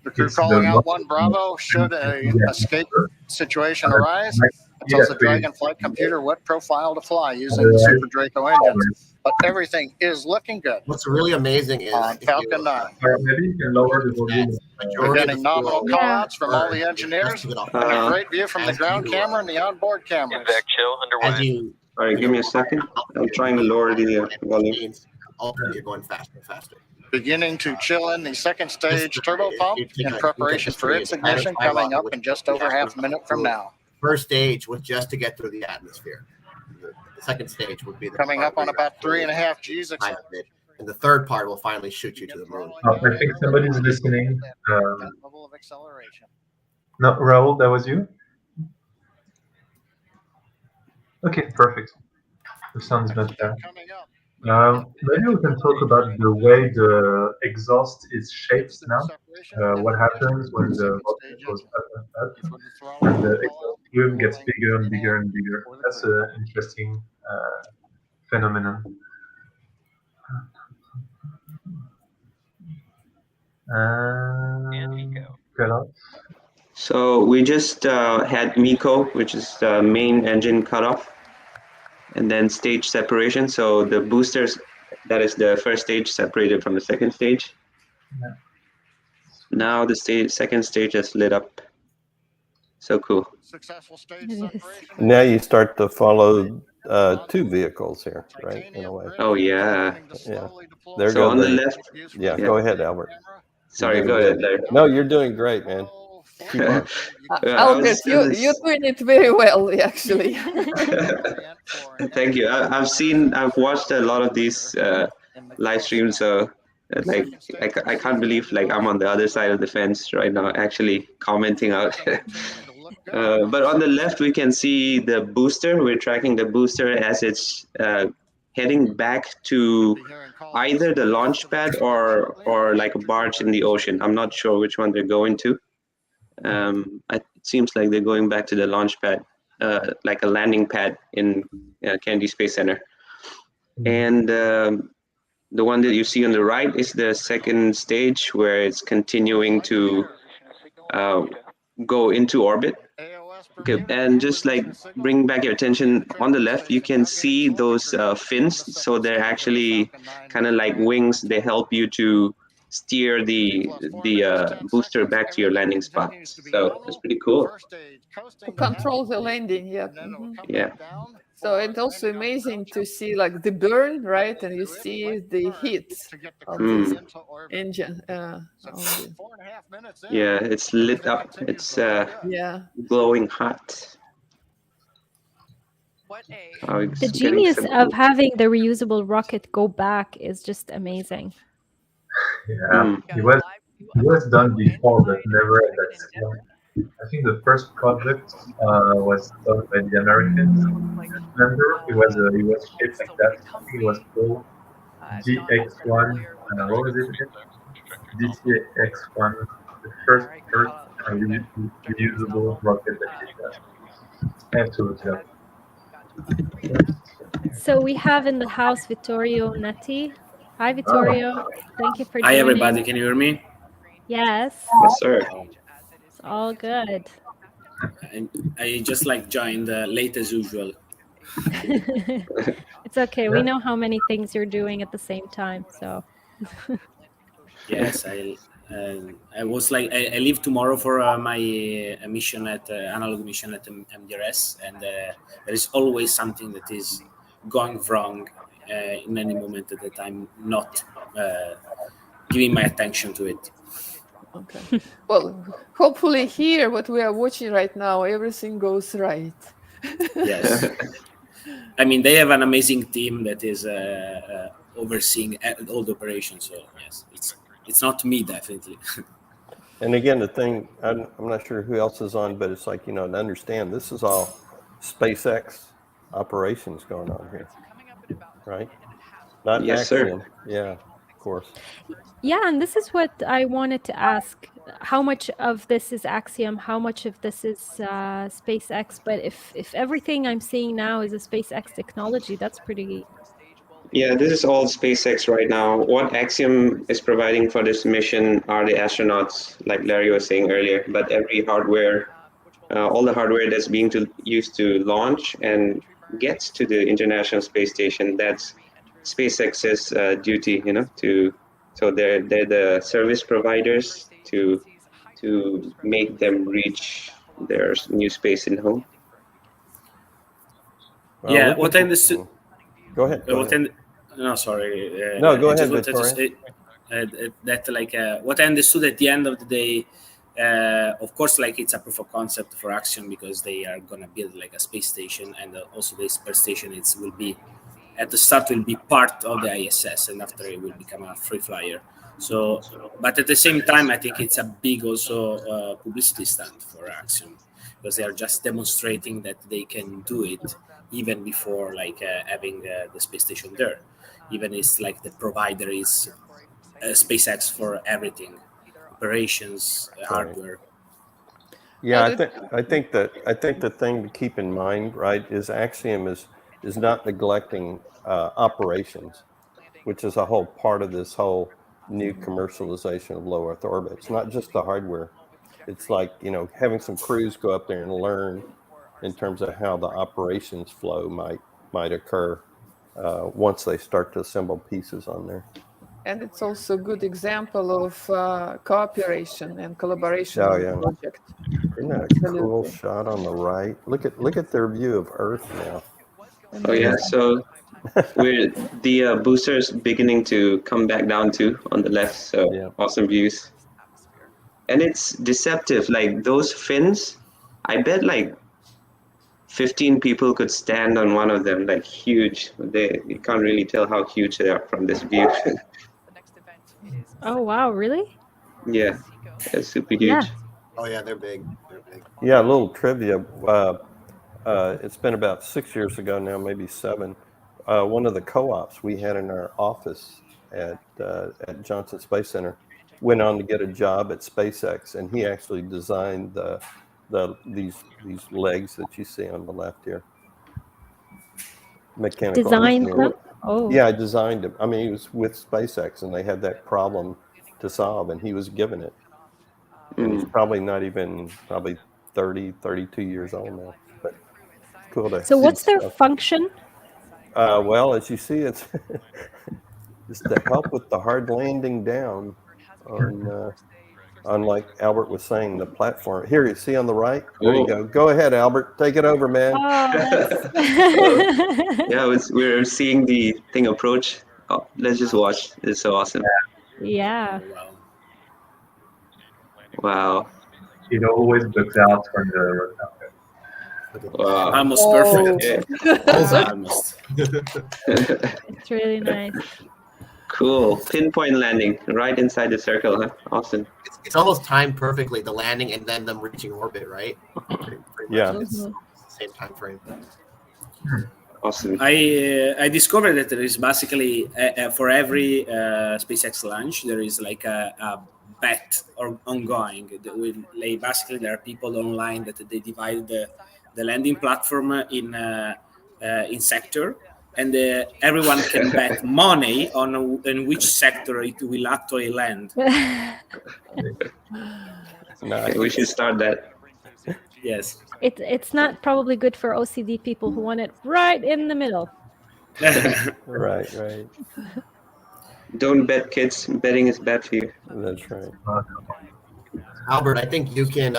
The crew calling out 1 Bravo should a escape situation arise. It tells the Dragon flight computer what profile to fly using the Super Draco engines. But everything is looking good. What's really amazing is on Falcon 9. Maybe you can lower the volume. We're getting nominal callouts from all the engineers and a great view from the ground camera and the onboard cameras. Invac chill underway. Sorry, give me a second. I'm trying to lower the volume. Ultimately, you're going faster and faster. Beginning to chill in the second stage turbo pump in preparation for its ignition coming up in just over half a minute from now. First stage was just to get through the atmosphere. The second stage would be the coming up on about 3.5 G's. And the third part will finally shoot you to the moon. I think somebody's listening. Level of acceleration. No, Raul, that was you? Okay, perfect. That sounds better. Maybe we can talk about the way the exhaust is shaped now. What happens when the rocket goes up and the exhaust plume gets bigger and bigger and bigger. That's an interesting phenomenon. So we just had MECO, which is the main engine cutoff, and then stage separation. So the boosters, that is the first stage, separated from the second stage. Yeah. Now the second stage has lit up. So cool. Successful stage separation. Now you start to follow two vehicles here, right? In a way. Oh yeah. Yeah. There so go on the left. Yeah. Go ahead, Albert. Sorry. Go ahead, Larry. No, you're doing great, man. Keep on. Albert, you're doing it very well, actually. Thank you. I've watched a lot of these live streams, so like I can't believe like I'm on the other side of the fence right now, actually commenting out. But on the left, we can see the booster. We're tracking the booster as it's heading back to either the launch pad or like a barge in the ocean. I'm not sure which one they're going to. It seems like they're going back to the launch pad, like a landing pad in Kennedy Space Center. And the one that you see on the right is the second stage where it's continuing to go into orbit. Okay, and just like bring back your attention on the left, you can see those fins. So they're actually kind of like wings. They help you to steer the booster back to your landing spot. So it's pretty cool. To control the landing, yeah. Yeah. So it's also amazing to see like the burn, right? And you see the heat of the engine. Yeah, it's lit up. It's yeah, glowing hot. The genius of having the reusable rocket go back is just amazing. Yeah, it was done before, but never at that scale. I think the first project was done by the Americans. Remember, it was shaped like that. I think it was called DX1. What was it again? DCX1, the first reusable rocket that did that. I have to look it up. So we have in the house Vittorio Netti. Hi, Vittorio. Thank you for joining. Hi, everybody. Can you hear me? Yes. Yes, sir. It's all good. I just like joined late as usual. It's okay. We know how many things you're doing at the same time. So. Yes, I was like I leave tomorrow for my mission at analog mission at MDRS, and there is always something that is going wrong in any moment that I'm not giving my attention to it. Okay. Well, hopefully here, what we are watching right now, everything goes right. Yes. I mean, they have an amazing team that is overseeing all the operations. So yes, it's not me, definitely. And again, the thing, I'm not sure who else is on, but it's like, to understand this is all SpaceX operations going on here, right? Not Yes, Axiom. sir. Yeah, of course. Yeah, and this is what I wanted to ask. How much of this is Axiom? How much of this is SpaceX? But if everything I'm seeing now is a SpaceX technology, that's pretty... Yeah, this is all SpaceX right now. What Axiom is providing for this mission are the astronauts, like Larry was saying earlier. But every hardware, all the hardware that's being used to launch and gets to the International Space Station, that's SpaceX's duty, so they're the service providers to make them reach their new space and home. Well, yeah, what I understood. Go ahead. No, sorry. No, go I ahead, just wanted to Victoria. say that, what I understood at the end of the day, of course, it's a proof of concept for Axiom because they are gonna build a space station, and also the space station will be at the start will be part of the ISS, and after it will become a free flyer. So, but at the same time, I think it's a big also publicity stunt for Axiom because they are just demonstrating that they can do it even before having the space station there. Even it's the provider is SpaceX for everything, operations, hardware. Yeah, I think the thing to keep in mind, right, is Axiom is not neglecting operations, which is a whole part of this whole new commercialization of low Earth orbit. It's not just the hardware. It's having some crews go up there and learn in terms of how the operations flow might occur once they start to assemble pieces on there. And it's also a good example of cooperation and collaboration Oh, on yeah. the project. Isn't that a cool shot on the right? Look at their view of Earth now. Oh yeah, so the boosters beginning to come back down too on the left. So yeah. Awesome views. And it's deceptive. Those fins, I bet 15 people could stand on one of them. Huge. You can't really tell how huge they are from this view. Oh wow, really? Yeah, it's super huge. Yeah. Oh yeah, they're big. Yeah, a little trivia. It's been about 6 years ago now, maybe 7. One of the co-ops we had in our office at Johnson Space Center went on to get a job at SpaceX, and he actually designed these legs that you see on the left here. Mechanical Design engineering. Oh. Yeah, I designed him. I mean, he was with SpaceX, and they had that problem to solve, and he was given it. And he's probably not even, probably 30, 32 years old now. But cool to So see what's their stuff. function? Well, as you see, it's just to help with the hard landing down on like Albert was saying, the platform. Here, you see on the right? There you go. Go ahead, Albert. Take it over, man. Oh, that's Yeah, we're seeing the thing approach. Oh, let's just watch. It's so awesome. yeah. Wow. It always bugs out when the Wow. Almost Oh. perfect. Yeah. Almost. It's really nice. Cool. Pinpoint landing right inside the circle, huh? Awesome. It's almost timed perfectly, the landing and then them reaching orbit, right? Pretty Yeah. much. It's the same time frame. Awesome. I discovered that there is basically for every SpaceX launch there is like a bet or ongoing. Basically, there are people online that they divide the landing platform in sector, and everyone can bet money on in which sector it will actually land. Okay, we should start that. Yes. It's not probably good for OCD people who want it right in the middle. Right. Don't bet, kids. Betting is bad for you. That's right. Albert, I think you can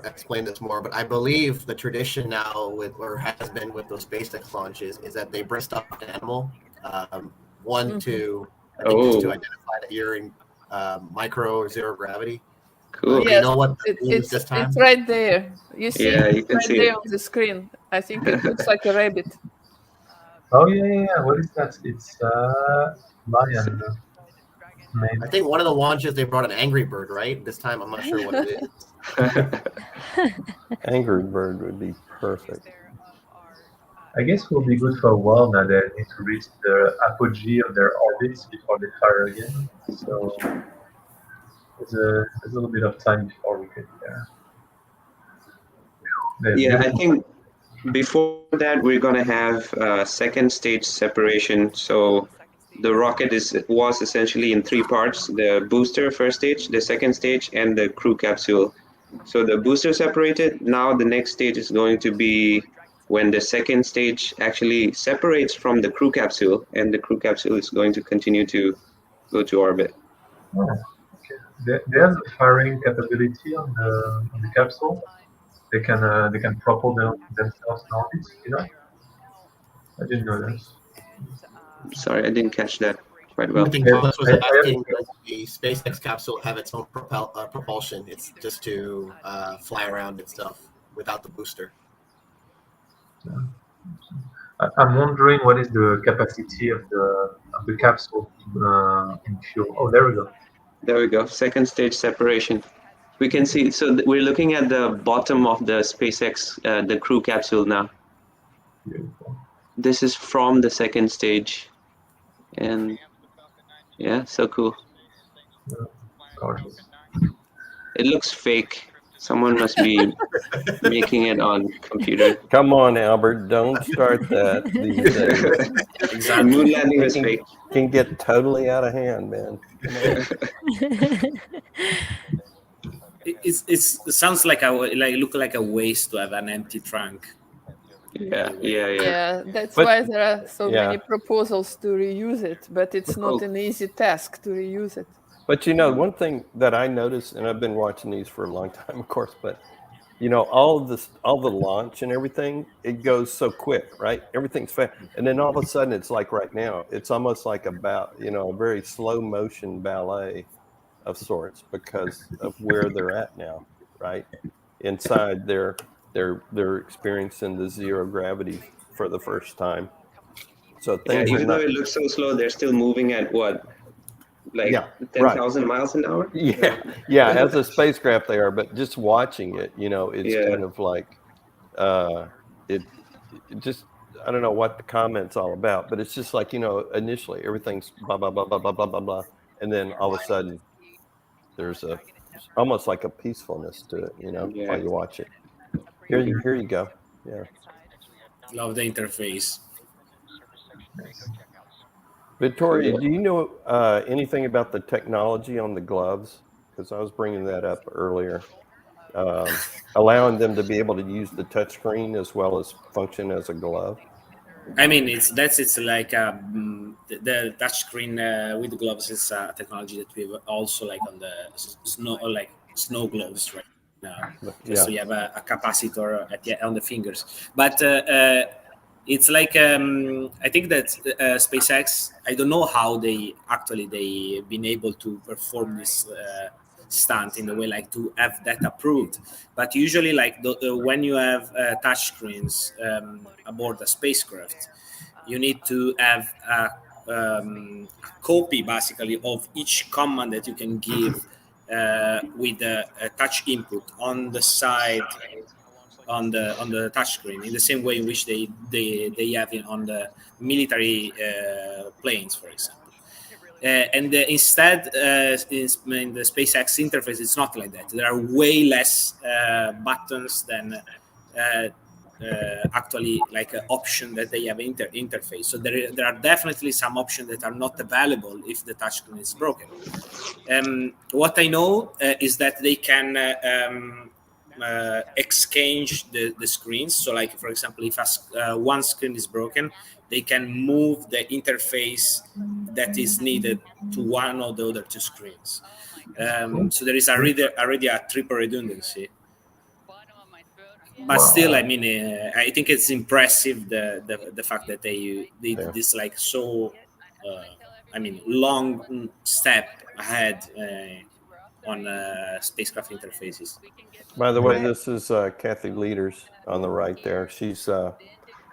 explain this more, but I believe the tradition now has been with those SpaceX launches is that they bring stuff an animal, to identify that you're in micro or zero gravity. Cool. Do you know what it's this time? It's right there. You see Yeah, you it can right see there it. on the screen. I think it looks like a rabbit. Oh yeah. What is that? It's lion. Maybe. I think one of the launches they brought an angry bird, right? This time I'm not sure what it is. Angry Bird would be perfect. I guess will be good for a while now. They need to reach the apogee of their orbits before they fire again. So there's a little bit of time before we get there. Yeah, I think before that we're gonna have second stage separation. So the rocket was essentially in three parts: the booster first stage, the second stage, and the crew capsule. So the booster separated. Now the next stage is going to be when the second stage actually separates from the crew capsule, and the crew capsule is going to continue to go to orbit. Oh, okay. They have the firing capability on the capsule. They can propel themselves in orbit. You know, I didn't know that. Sorry, I didn't catch that quite well. I think Thomas was asking, does the SpaceX capsule have its own propulsion? It's just to fly around and stuff without the booster. I'm wondering what is the capacity of the capsule in fuel. Oh, there we go. There we go. Second stage separation. We can see. So we're looking at the bottom of the SpaceX, the crew capsule now. Beautiful. This is from the second stage, and yeah, so cool. Gorgeous. It looks fake. Someone must be making it on computer. Come on, Albert, don't start that these days. Exactly. Moon landing was fake. Can get totally out of hand, man. It sounds like look like a waste to have an empty trunk. Yeah. That's why there are so many proposals to reuse it, but it's not an easy task to reuse it. But one thing that I noticed, and I've been watching these for a long time, of course, but all the launch and everything, it goes so quick, right? Everything's fast, and then all of a sudden, it's like right now, it's almost like a very slow motion ballet of sorts because of where they're at now, right? Inside, they're experiencing the zero gravity for the first time. So things even though it looks so slow, they're still moving at what? 10,000 miles an hour? Yeah, as a spacecraft they are, but just watching it, it's kind of like it just, I don't know what the comment's all about, but it's just like, initially everything's blah blah blah blah blah blah blah blah, and then all of a sudden there's almost like a peacefulness to it, while you watch it. Here you go. Yeah. Love the interface. Victoria, do you know anything about the technology on the gloves? Because I was bringing that up earlier, allowing them to be able to use the touchscreen as well as function as a glove. I mean, it's like the touchscreen with the gloves is a technology that we have also like on the snow gloves right now. Just so you have a capacitor on the fingers, but it's like I think that SpaceX. I don't know how they've been able to perform this stunt in the way like to have that approved. But usually, like when you have touch screens aboard a spacecraft, you need to have a copy basically of each command that you can give with a touch input on the side on the touchscreen in the same way in which they have it on the military planes, for example. And instead, in the SpaceX interface, it's not like that. There are way less buttons than actually like an option that they have interface. So there are definitely some options that are not available if the touchscreen is broken. What I know is that they can exchange the screens. So like, for example, if one screen is broken, they can move the interface that is needed to one or the other two screens. So there is already a triple redundancy. But still, I mean, I think it's impressive the fact that they did this like so, I mean, long step ahead on spacecraft interfaces. By the way, this is Kathy Leaders on the right there. She's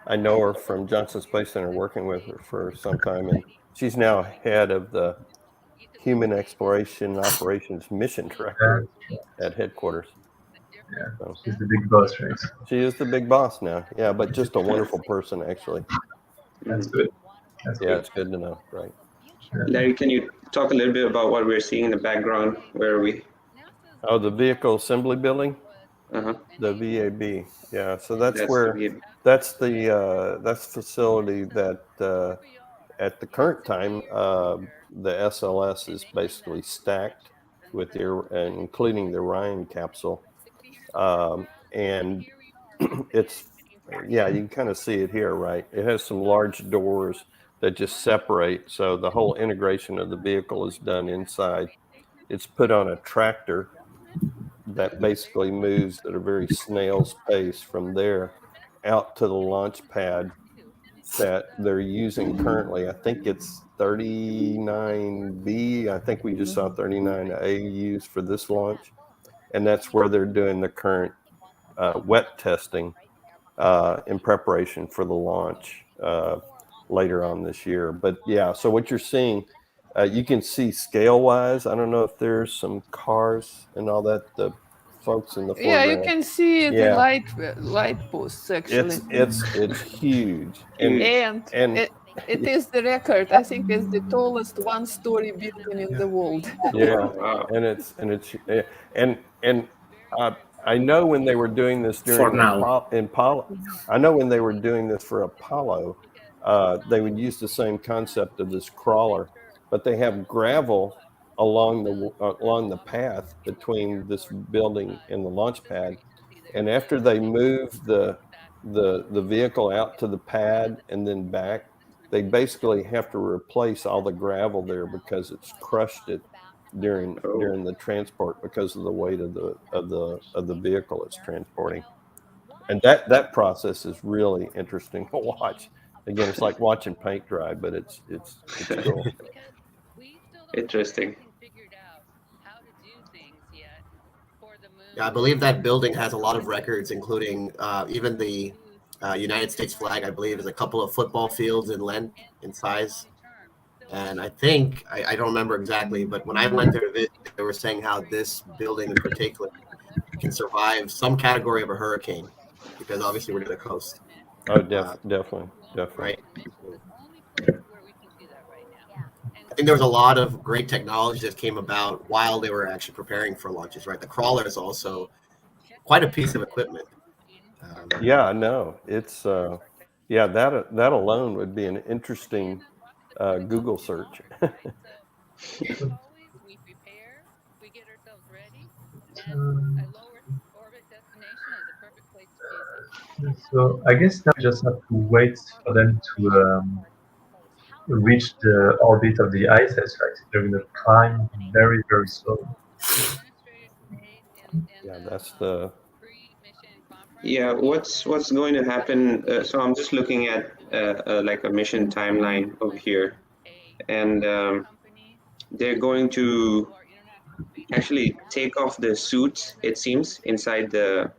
I know her from Johnson Space Center, working with her for some time, and she's now head of the Human Exploration Operations Mission Director at headquarters. Yeah, so she's the big boss, right? She is the big boss now. Yeah, but just a wonderful person, actually. That's good. It's good to know, right? Larry, can you talk a little bit about what we're seeing in the background? Where are we? Oh, the Vehicle Assembly Building? Uh-huh. The VAB. Yeah, so that's where, that's the facility that at the current time, the SLS is basically stacked with including the Orion capsule. And it's, yeah, you can kind of see it here, right? It has some large doors that just separate. So the whole integration of the vehicle is done inside. It's put on a tractor that basically moves at a very snail's pace from there out to the launch pad that they're using currently. I think it's 39B. I think we just saw 39A used for this launch. And that's where they're doing the current wet testing in preparation for the launch later on this year. But yeah, so what you're seeing, you can see scale-wise. I don't know if there's some cars and all that. The folks in the foreground. Yeah, you can see the light posts actually. It's huge, and it is the record. I think it's the tallest one-story building in the world. Yeah, and I know when they were doing this during Apollo, I know when they were doing this for Apollo, they would use the same concept of this crawler, but they have gravel along the path between this building and the launch pad, and after they move the vehicle out to the pad and then back, they basically have to replace all the gravel there because it's crushed it during the transport because of the weight of the vehicle it's transporting. And that process is really interesting to watch. Again, it's like watching paint dry, but it's cool. Interesting. Yeah, I believe that building has a lot of records, including even the United States flag, I believe, is a couple of football fields in length, in size. And I think, I don't remember exactly, but when I went there to visit, they were saying how this building in particular can survive some category of a hurricane, because obviously we're to the coast. Oh, definitely. Right. I think there was a lot of great technology that came about while they were actually preparing for launches, right? The crawler is also quite a piece of equipment. Yeah, I know. It's Yeah, that alone would be an interesting Google search. So I guess now we just have to wait for them to reach the orbit of the ISS, right? They're going to climb very, very slowly. Yeah, that's the. Yeah, what's going to happen? So I'm just looking at like a mission timeline over here, and they're going to actually take off the suits. It seems inside the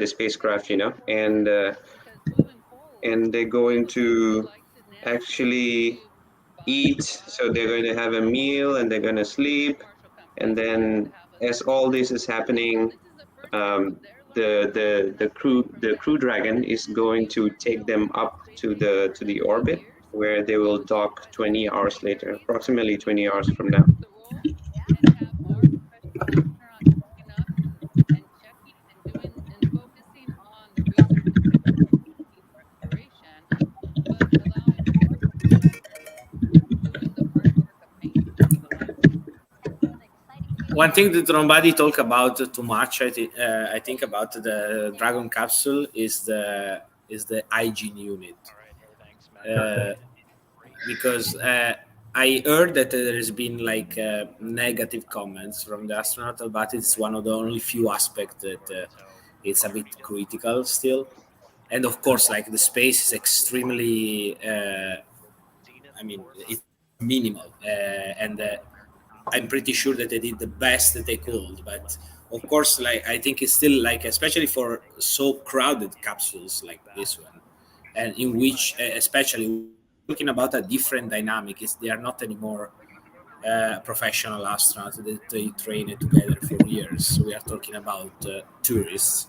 spacecraft, and they're going to actually eat. So they're going to have a meal and they're going to sleep, and then as all this is happening, the crew dragon is going to take them up to the orbit where they will dock 20 hours later, approximately 20 hours from now. One thing that nobody talk about too much, I think about the Dragon capsule is the hygiene unit, because I heard that there has been like negative comments from the astronaut, but it's one of the only few aspects that it's a bit critical still. And of course, like the space is extremely, I mean, it's minimal, and I'm pretty sure that they did the best that they could. But of course, like I think it's still like, especially for so crowded capsules like this one, and in which, especially talking about a different dynamic, is they are not anymore professional astronauts that they train together for years. So we are talking about tourists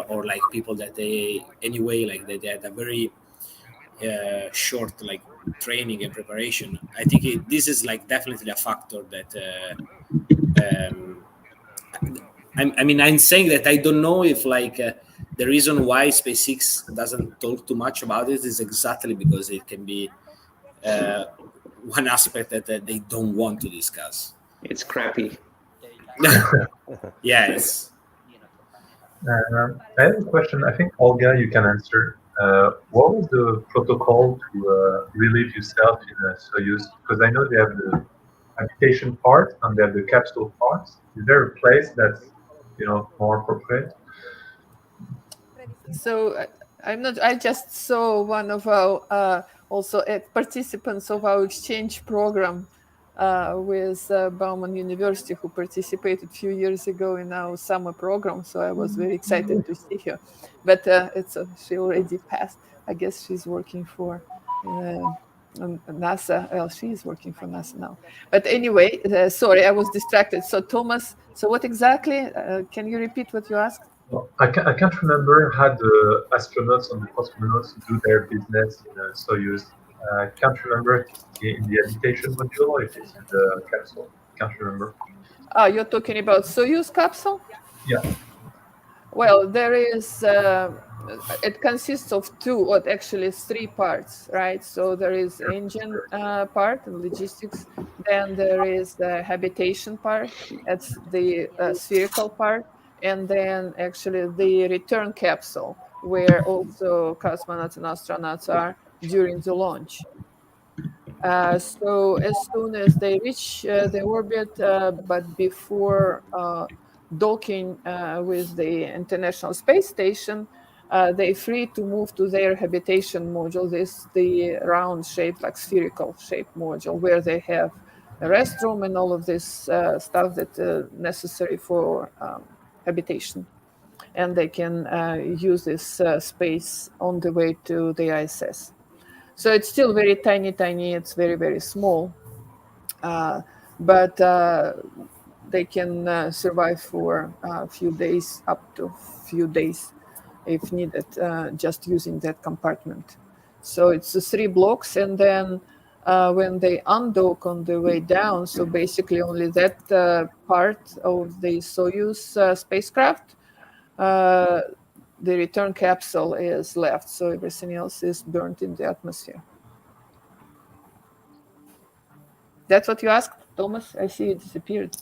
or like people that they anyway like they had a very short like training and preparation. I think this is like definitely a factor that I mean, I'm saying that I don't know if like the reason why SpaceX doesn't talk too much about it is exactly because it can be one aspect that they don't want to discuss. It's crappy. Yes. I have a question. I think Olga, you can answer. What was the protocol to relieve yourself in a Soyuz? Because I know they have the habitation part and they have the capsule part. Is there a place that's more appropriate? So I'm not. I just saw one of our also participants of our exchange program with Bauman University, who participated a few years ago in our summer program. So I was very excited to see her. But she already passed. I guess she's working for NASA. Well, she is working for NASA now. But anyway, sorry, I was distracted. So Thomas, so what exactly? Can you repeat what you asked? Well, I can't remember how the astronauts and the cosmonauts do their business in Soyuz. I can't remember if it's in the habitation module or if it's in the capsule. Can't remember. You're talking about Soyuz capsule? Yeah. Well, there is. It consists of actually three parts, right? So there is engine part and logistics. Then there is the habitation part. That's the spherical part. And then actually the return capsule, where also cosmonauts and astronauts are during the launch. So as soon as they reach the orbit, but before docking with the International Space Station, they're free to move to their habitation module. This is the round shaped, like spherical shaped module, where they have a restroom and all of this stuff that necessary for habitation. And they can use this space on the way to the ISS. So it's still very tiny. It's very, very small. But they can survive for a few days, up to a few days if needed, just using that compartment. So it's the three blocks. And then when they undock on the way down, so basically only that part of the Soyuz spacecraft, the return capsule is left, so everything else is burnt in the atmosphere. That's what you asked, Thomas? I see you disappeared.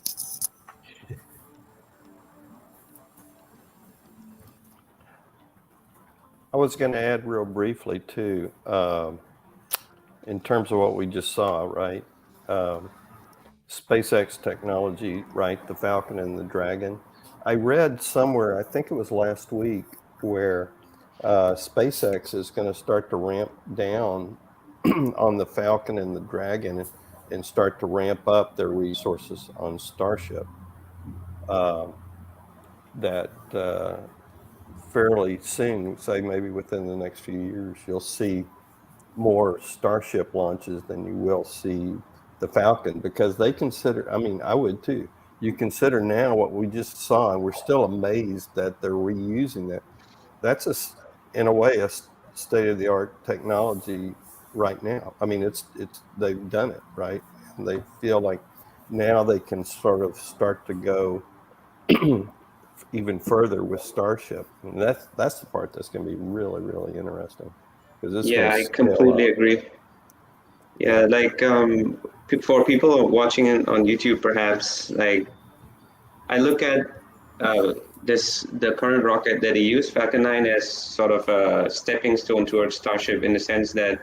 I was going to add real briefly too, in terms of what we just saw, right? SpaceX technology, right? The Falcon and the Dragon. I read somewhere, I think it was last week, where SpaceX is going to start to ramp down on the Falcon and the Dragon and start to ramp up their resources on Starship. That fairly soon, say maybe within the next few years, you'll see more Starship launches than you will see the Falcon, because they consider, I mean, I would too. You consider now what we just saw, and we're still amazed that they're reusing that. That's in a way, a state-of-the-art technology right now. I mean, they've done it, right? And they feel like now they can sort of start to go even further with Starship. And that's the part that's going to be really, really interesting. Yeah, I completely agree. Yeah, like for people watching it on YouTube, perhaps, like I look at the current rocket that he used, Falcon 9, as sort of a stepping stone towards Starship, in the sense that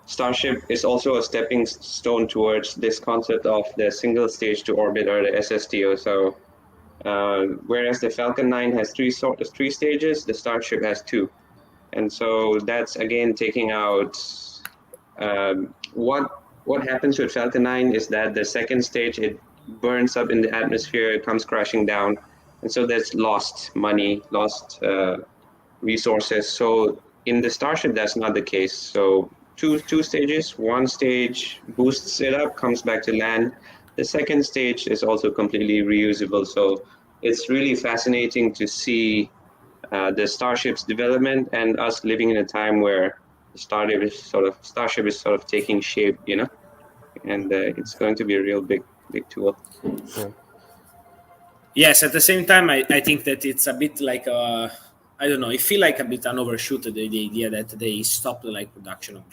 Starship is also a stepping stone towards this concept of the single stage to orbit, or the SSTO. So whereas the Falcon 9 has three stages, the Starship has 2. And so that's again taking out what happens with Falcon 9 is that the second stage, it burns up in the atmosphere, it comes crashing down, and so there's lost money, lost resources. So in the Starship, that's not the case. So two stages. One stage boosts it up, comes back to land. The second stage is also completely reusable. So it's really fascinating to see the Starship's development, and us living in a time where Starship is sort of taking shape, you know, and it's going to be a real big tool. Yeah. Yes, at the same time, I think that it's a bit like I don't know. I feel like a bit an overshoot, the idea that they stopped the production of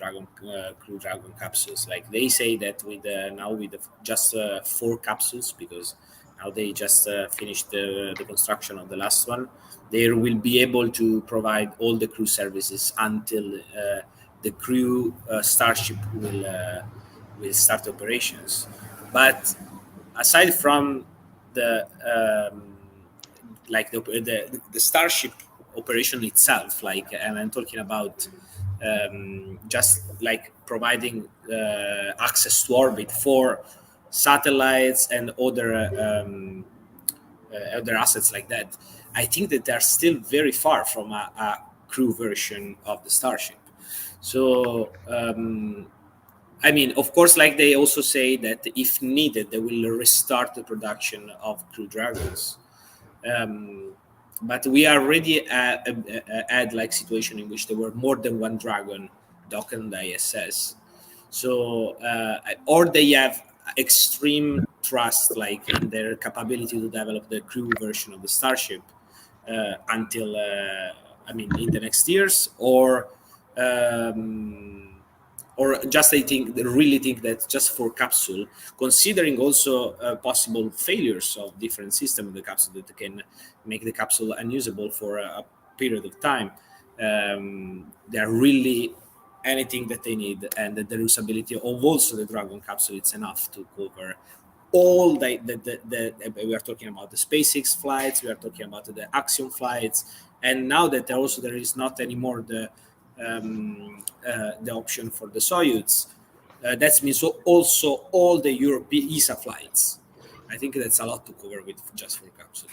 Crew Dragon capsules. Like they say that with just 4 capsules, because now they just finished the construction of the last one, they will be able to provide all the crew services until the crew Starship will start operations. But aside from the the Starship operation itself, and I'm talking about just like providing access to orbit for satellites and other assets like that, I think that they're still very far from a crew version of the Starship. So I mean, of course, like they also say that if needed, they will restart the production of Crew Dragons. But we already had like situation in which there were more than one Dragon docked on the ISS. So, or they have extreme trust, like in their capability to develop the crew version of the Starship until, I mean, in the next years, or just they really think that just for capsule, considering also possible failures of different systems of the capsule that can make the capsule unusable for a period of time, they are really anything that they need, and the reusability of also the Dragon capsule, it's enough to cover all the we are talking about the SpaceX flights, we are talking about the Axiom flights, and now that there is not anymore the option for the Soyuz, that means also all the European ESA flights. I think that's a lot to cover with just for capsule.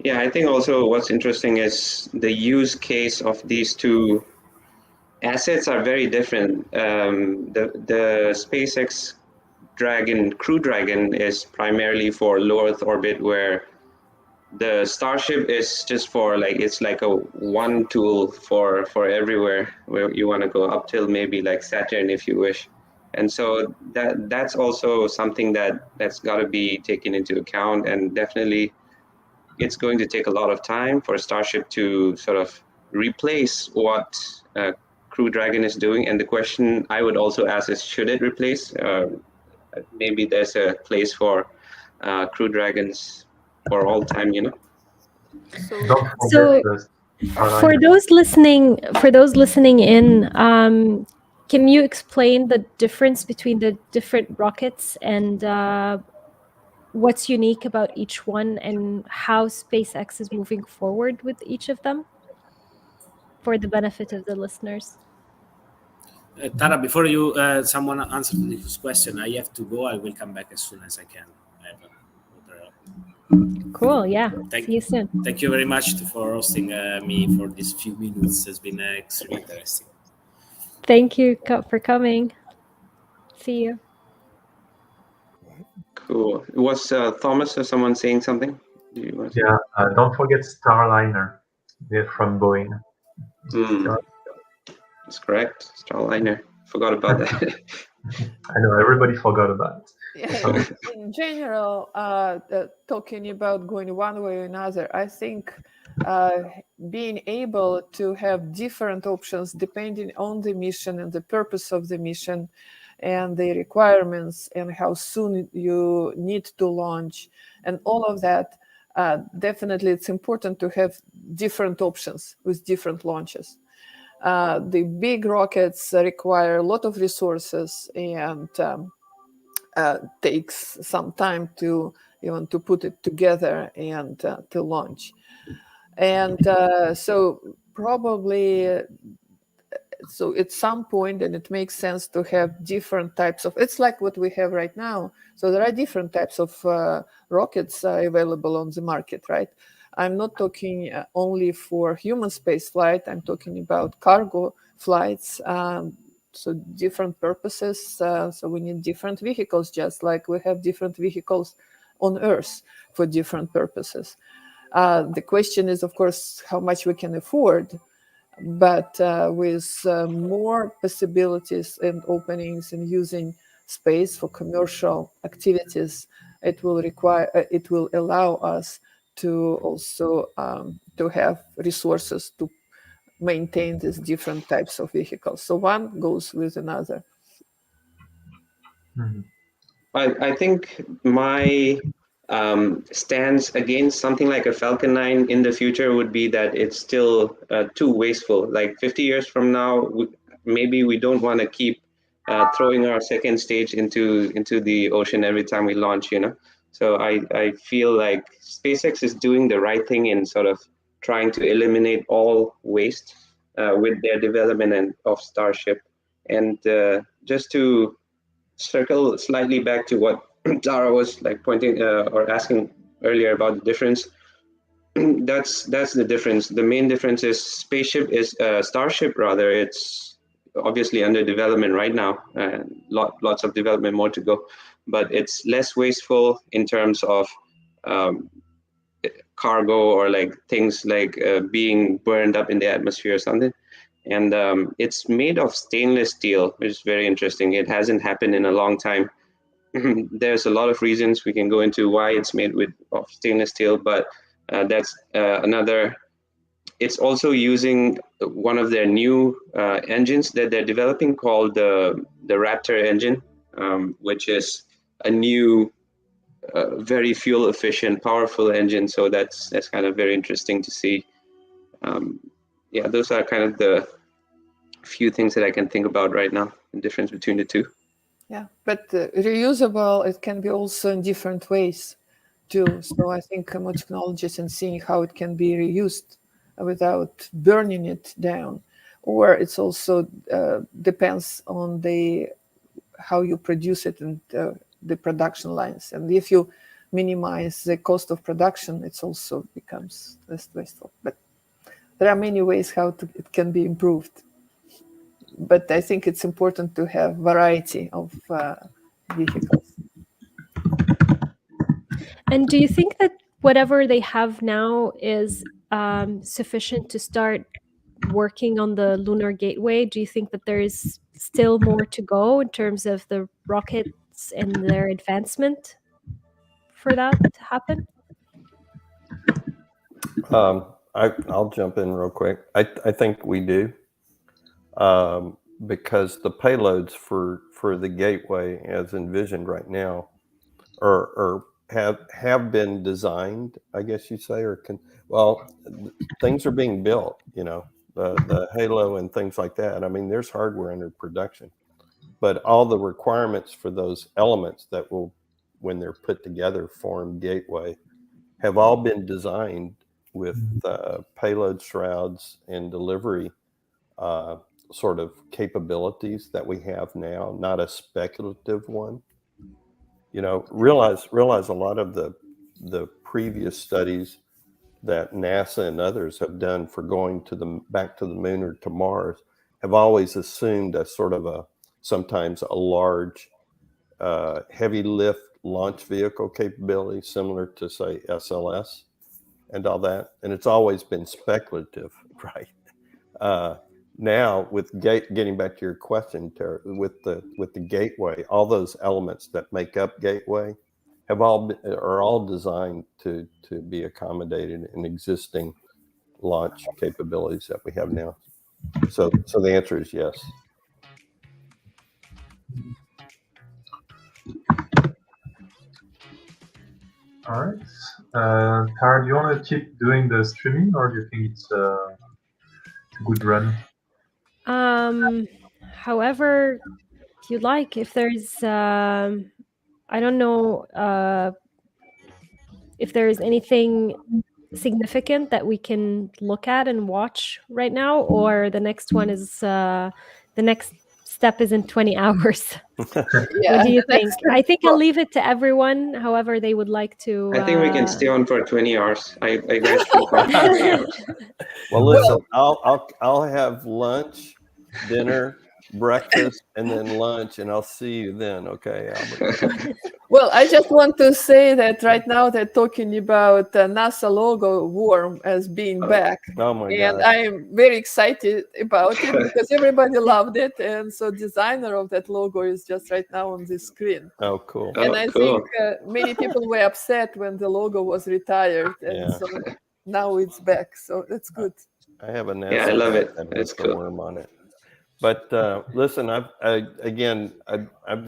Yeah, I think also what's interesting is the use case of these two assets are very different. The SpaceX Crew Dragon is primarily for low Earth orbit, where the Starship is just for it's like a one tool for everywhere where you want to go, up till maybe like Saturn if you wish. And so that's also something that's got to be taken into account. And definitely it's going to take a lot of time for Starship to sort of replace what Crew Dragon is doing. And the question I would also ask is, should it replace? Maybe there's a place for Crew Dragons for all time, you know. So for those listening in, can you explain the difference between the different rockets and what's unique about each one and how SpaceX is moving forward with each of them for the benefit of the listeners? Tara, before you someone answers this question, I have to go. I will come back as soon as I can. Cool. Yeah. See you soon. Thank you very much for hosting me for these few minutes. It's been extremely interesting. Thank you for coming. See you. Cool. Was Thomas or someone saying something? Yeah, don't forget Starliner. They're from Boeing. That's correct. Starliner. Forgot about that. I know, everybody forgot about it. Yeah, in general, talking about going one way or another, I think being able to have different options depending on the mission and the purpose of the mission and the requirements and how soon you need to launch and all of that, definitely it's important to have different options with different launches. The big rockets require a lot of resources and takes some time to even to put it together and to launch. And so probably so at some point, and it makes sense to have different types of, it's like what we have right now. So there are different types of rockets available on the market, right? I'm not talking only for human space flight. I'm talking about cargo flights. So different purposes. So we need different vehicles, just like we have different vehicles on Earth for different purposes. The question is, of course, how much we can afford. But with more possibilities and openings and using space for commercial activities, it will allow us to also to have resources to maintain these different types of vehicles. So one goes with another. I think my stance against something like a Falcon 9 in the future would be that it's still too wasteful. Like 50 years from now, maybe we don't want to keep throwing our second stage into the ocean every time we launch, you know. So I feel like SpaceX is doing the right thing in sort of trying to eliminate all waste with their development of Starship. And just to circle slightly back to what Tara was like pointing or asking earlier about the difference. that's the difference. The main difference is Starship rather. It's obviously under development right now, and lots of development more to go. But it's less wasteful in terms of cargo or like things like being burned up in the atmosphere or something. And it's made of stainless steel, which is very interesting. It hasn't happened in a long time. There's a lot of reasons we can go into why it's made of stainless steel, but that's another. It's also using one of their new engines that they're developing called the Raptor engine, which is a new, very fuel efficient, powerful engine. So that's kind of very interesting to see. Yeah, those are kind of the few things that I can think about right now, the difference between the two. Yeah, but reusable, it can be also in different ways too. So I think more technologies and seeing how it can be reused without burning it down. Or it's also depends on how you produce it and the production lines. And if you minimize the cost of production, it also becomes less wasteful. But there are many ways how it can be improved. But I think it's important to have variety of vehicles. And do you think that whatever they have now is sufficient to start working on the lunar gateway? Do you think that there is still more to go in terms of the rockets and their advancement for that to happen? I'll jump in real quick. I think we do, because the payloads for the gateway, as envisioned right now, or have been designed, I guess you say, or things are being built. You know, the Halo and things like that. I mean, there's hardware under production, but all the requirements for those elements that will, when they're put together, form gateway, have all been designed with payload shrouds and delivery sort of capabilities that we have now, not a speculative one. You know, realize a lot of the previous studies that NASA and others have done for going back to the moon or to Mars have always assumed a sort of sometimes a large heavy lift launch vehicle capability, similar to, say, SLS and all that. And it's always been speculative, right? Now, with getting back to your question, Tara, with the gateway, all those elements that make up gateway are all designed to be accommodated in existing launch capabilities that we have now. So the answer is yes. All right. Tara, do you want to keep doing the streaming, or do you think it's a good run? However you like. If there's, I don't know if there is anything significant that we can look at and watch right now, or the next one is the next step is in 20 hours. Yeah, What do you the think? next I think I'll leave it to everyone, however they would like to. I think we can stay on for 20 hours. I guess for 20 hours. Well, listen, I'll have lunch, dinner, breakfast, and then lunch, and I'll see you then. Okay, Albert. Well, I just want to say that right now they're talking about the NASA logo worm as being back. Oh my And God. I'm very excited about it because everybody loved it. And so designer of that logo is just right now on the screen. Oh, cool. And I think many people were upset when the logo was retired. And so now it's back. So that's good. I have a NASA. Yeah, I love it. It's cool. The worm on it. But listen, I've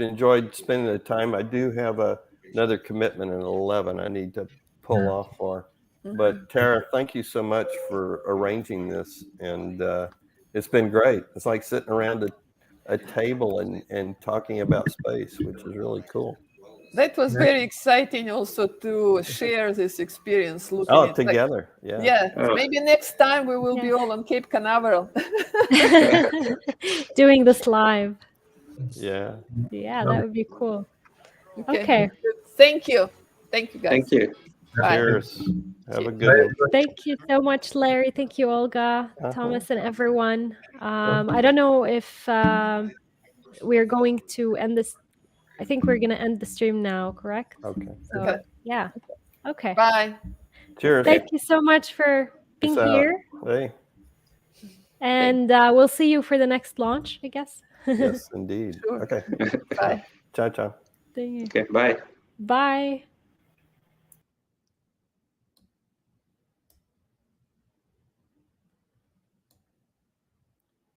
enjoyed spending the time. I do have another commitment at 11 I need to pull off for. But Tara, thank you so much for arranging this. And it's been great. It's like sitting around a table and talking about space, which is really cool. That was very exciting also to share this experience. Looking together. Maybe next time we will be all on Cape Canaveral. Doing this live. Yeah, that would be cool. Okay. Thank you guys. Thank you. Bye. Cheers. Have a good one. Thank you so much, Larry. Thank you, Olga, Thomas, and everyone. I don't know if we're going to end this. I think we're going to end the stream now, correct? Okay. So, yeah. Okay. Bye. Cheers. Thank you so much for being here. Hey. And we'll see you for the next launch, I guess. Yes, indeed. Sure. Okay. Bye. Ciao, ciao. Thank you. Okay, bye. Bye.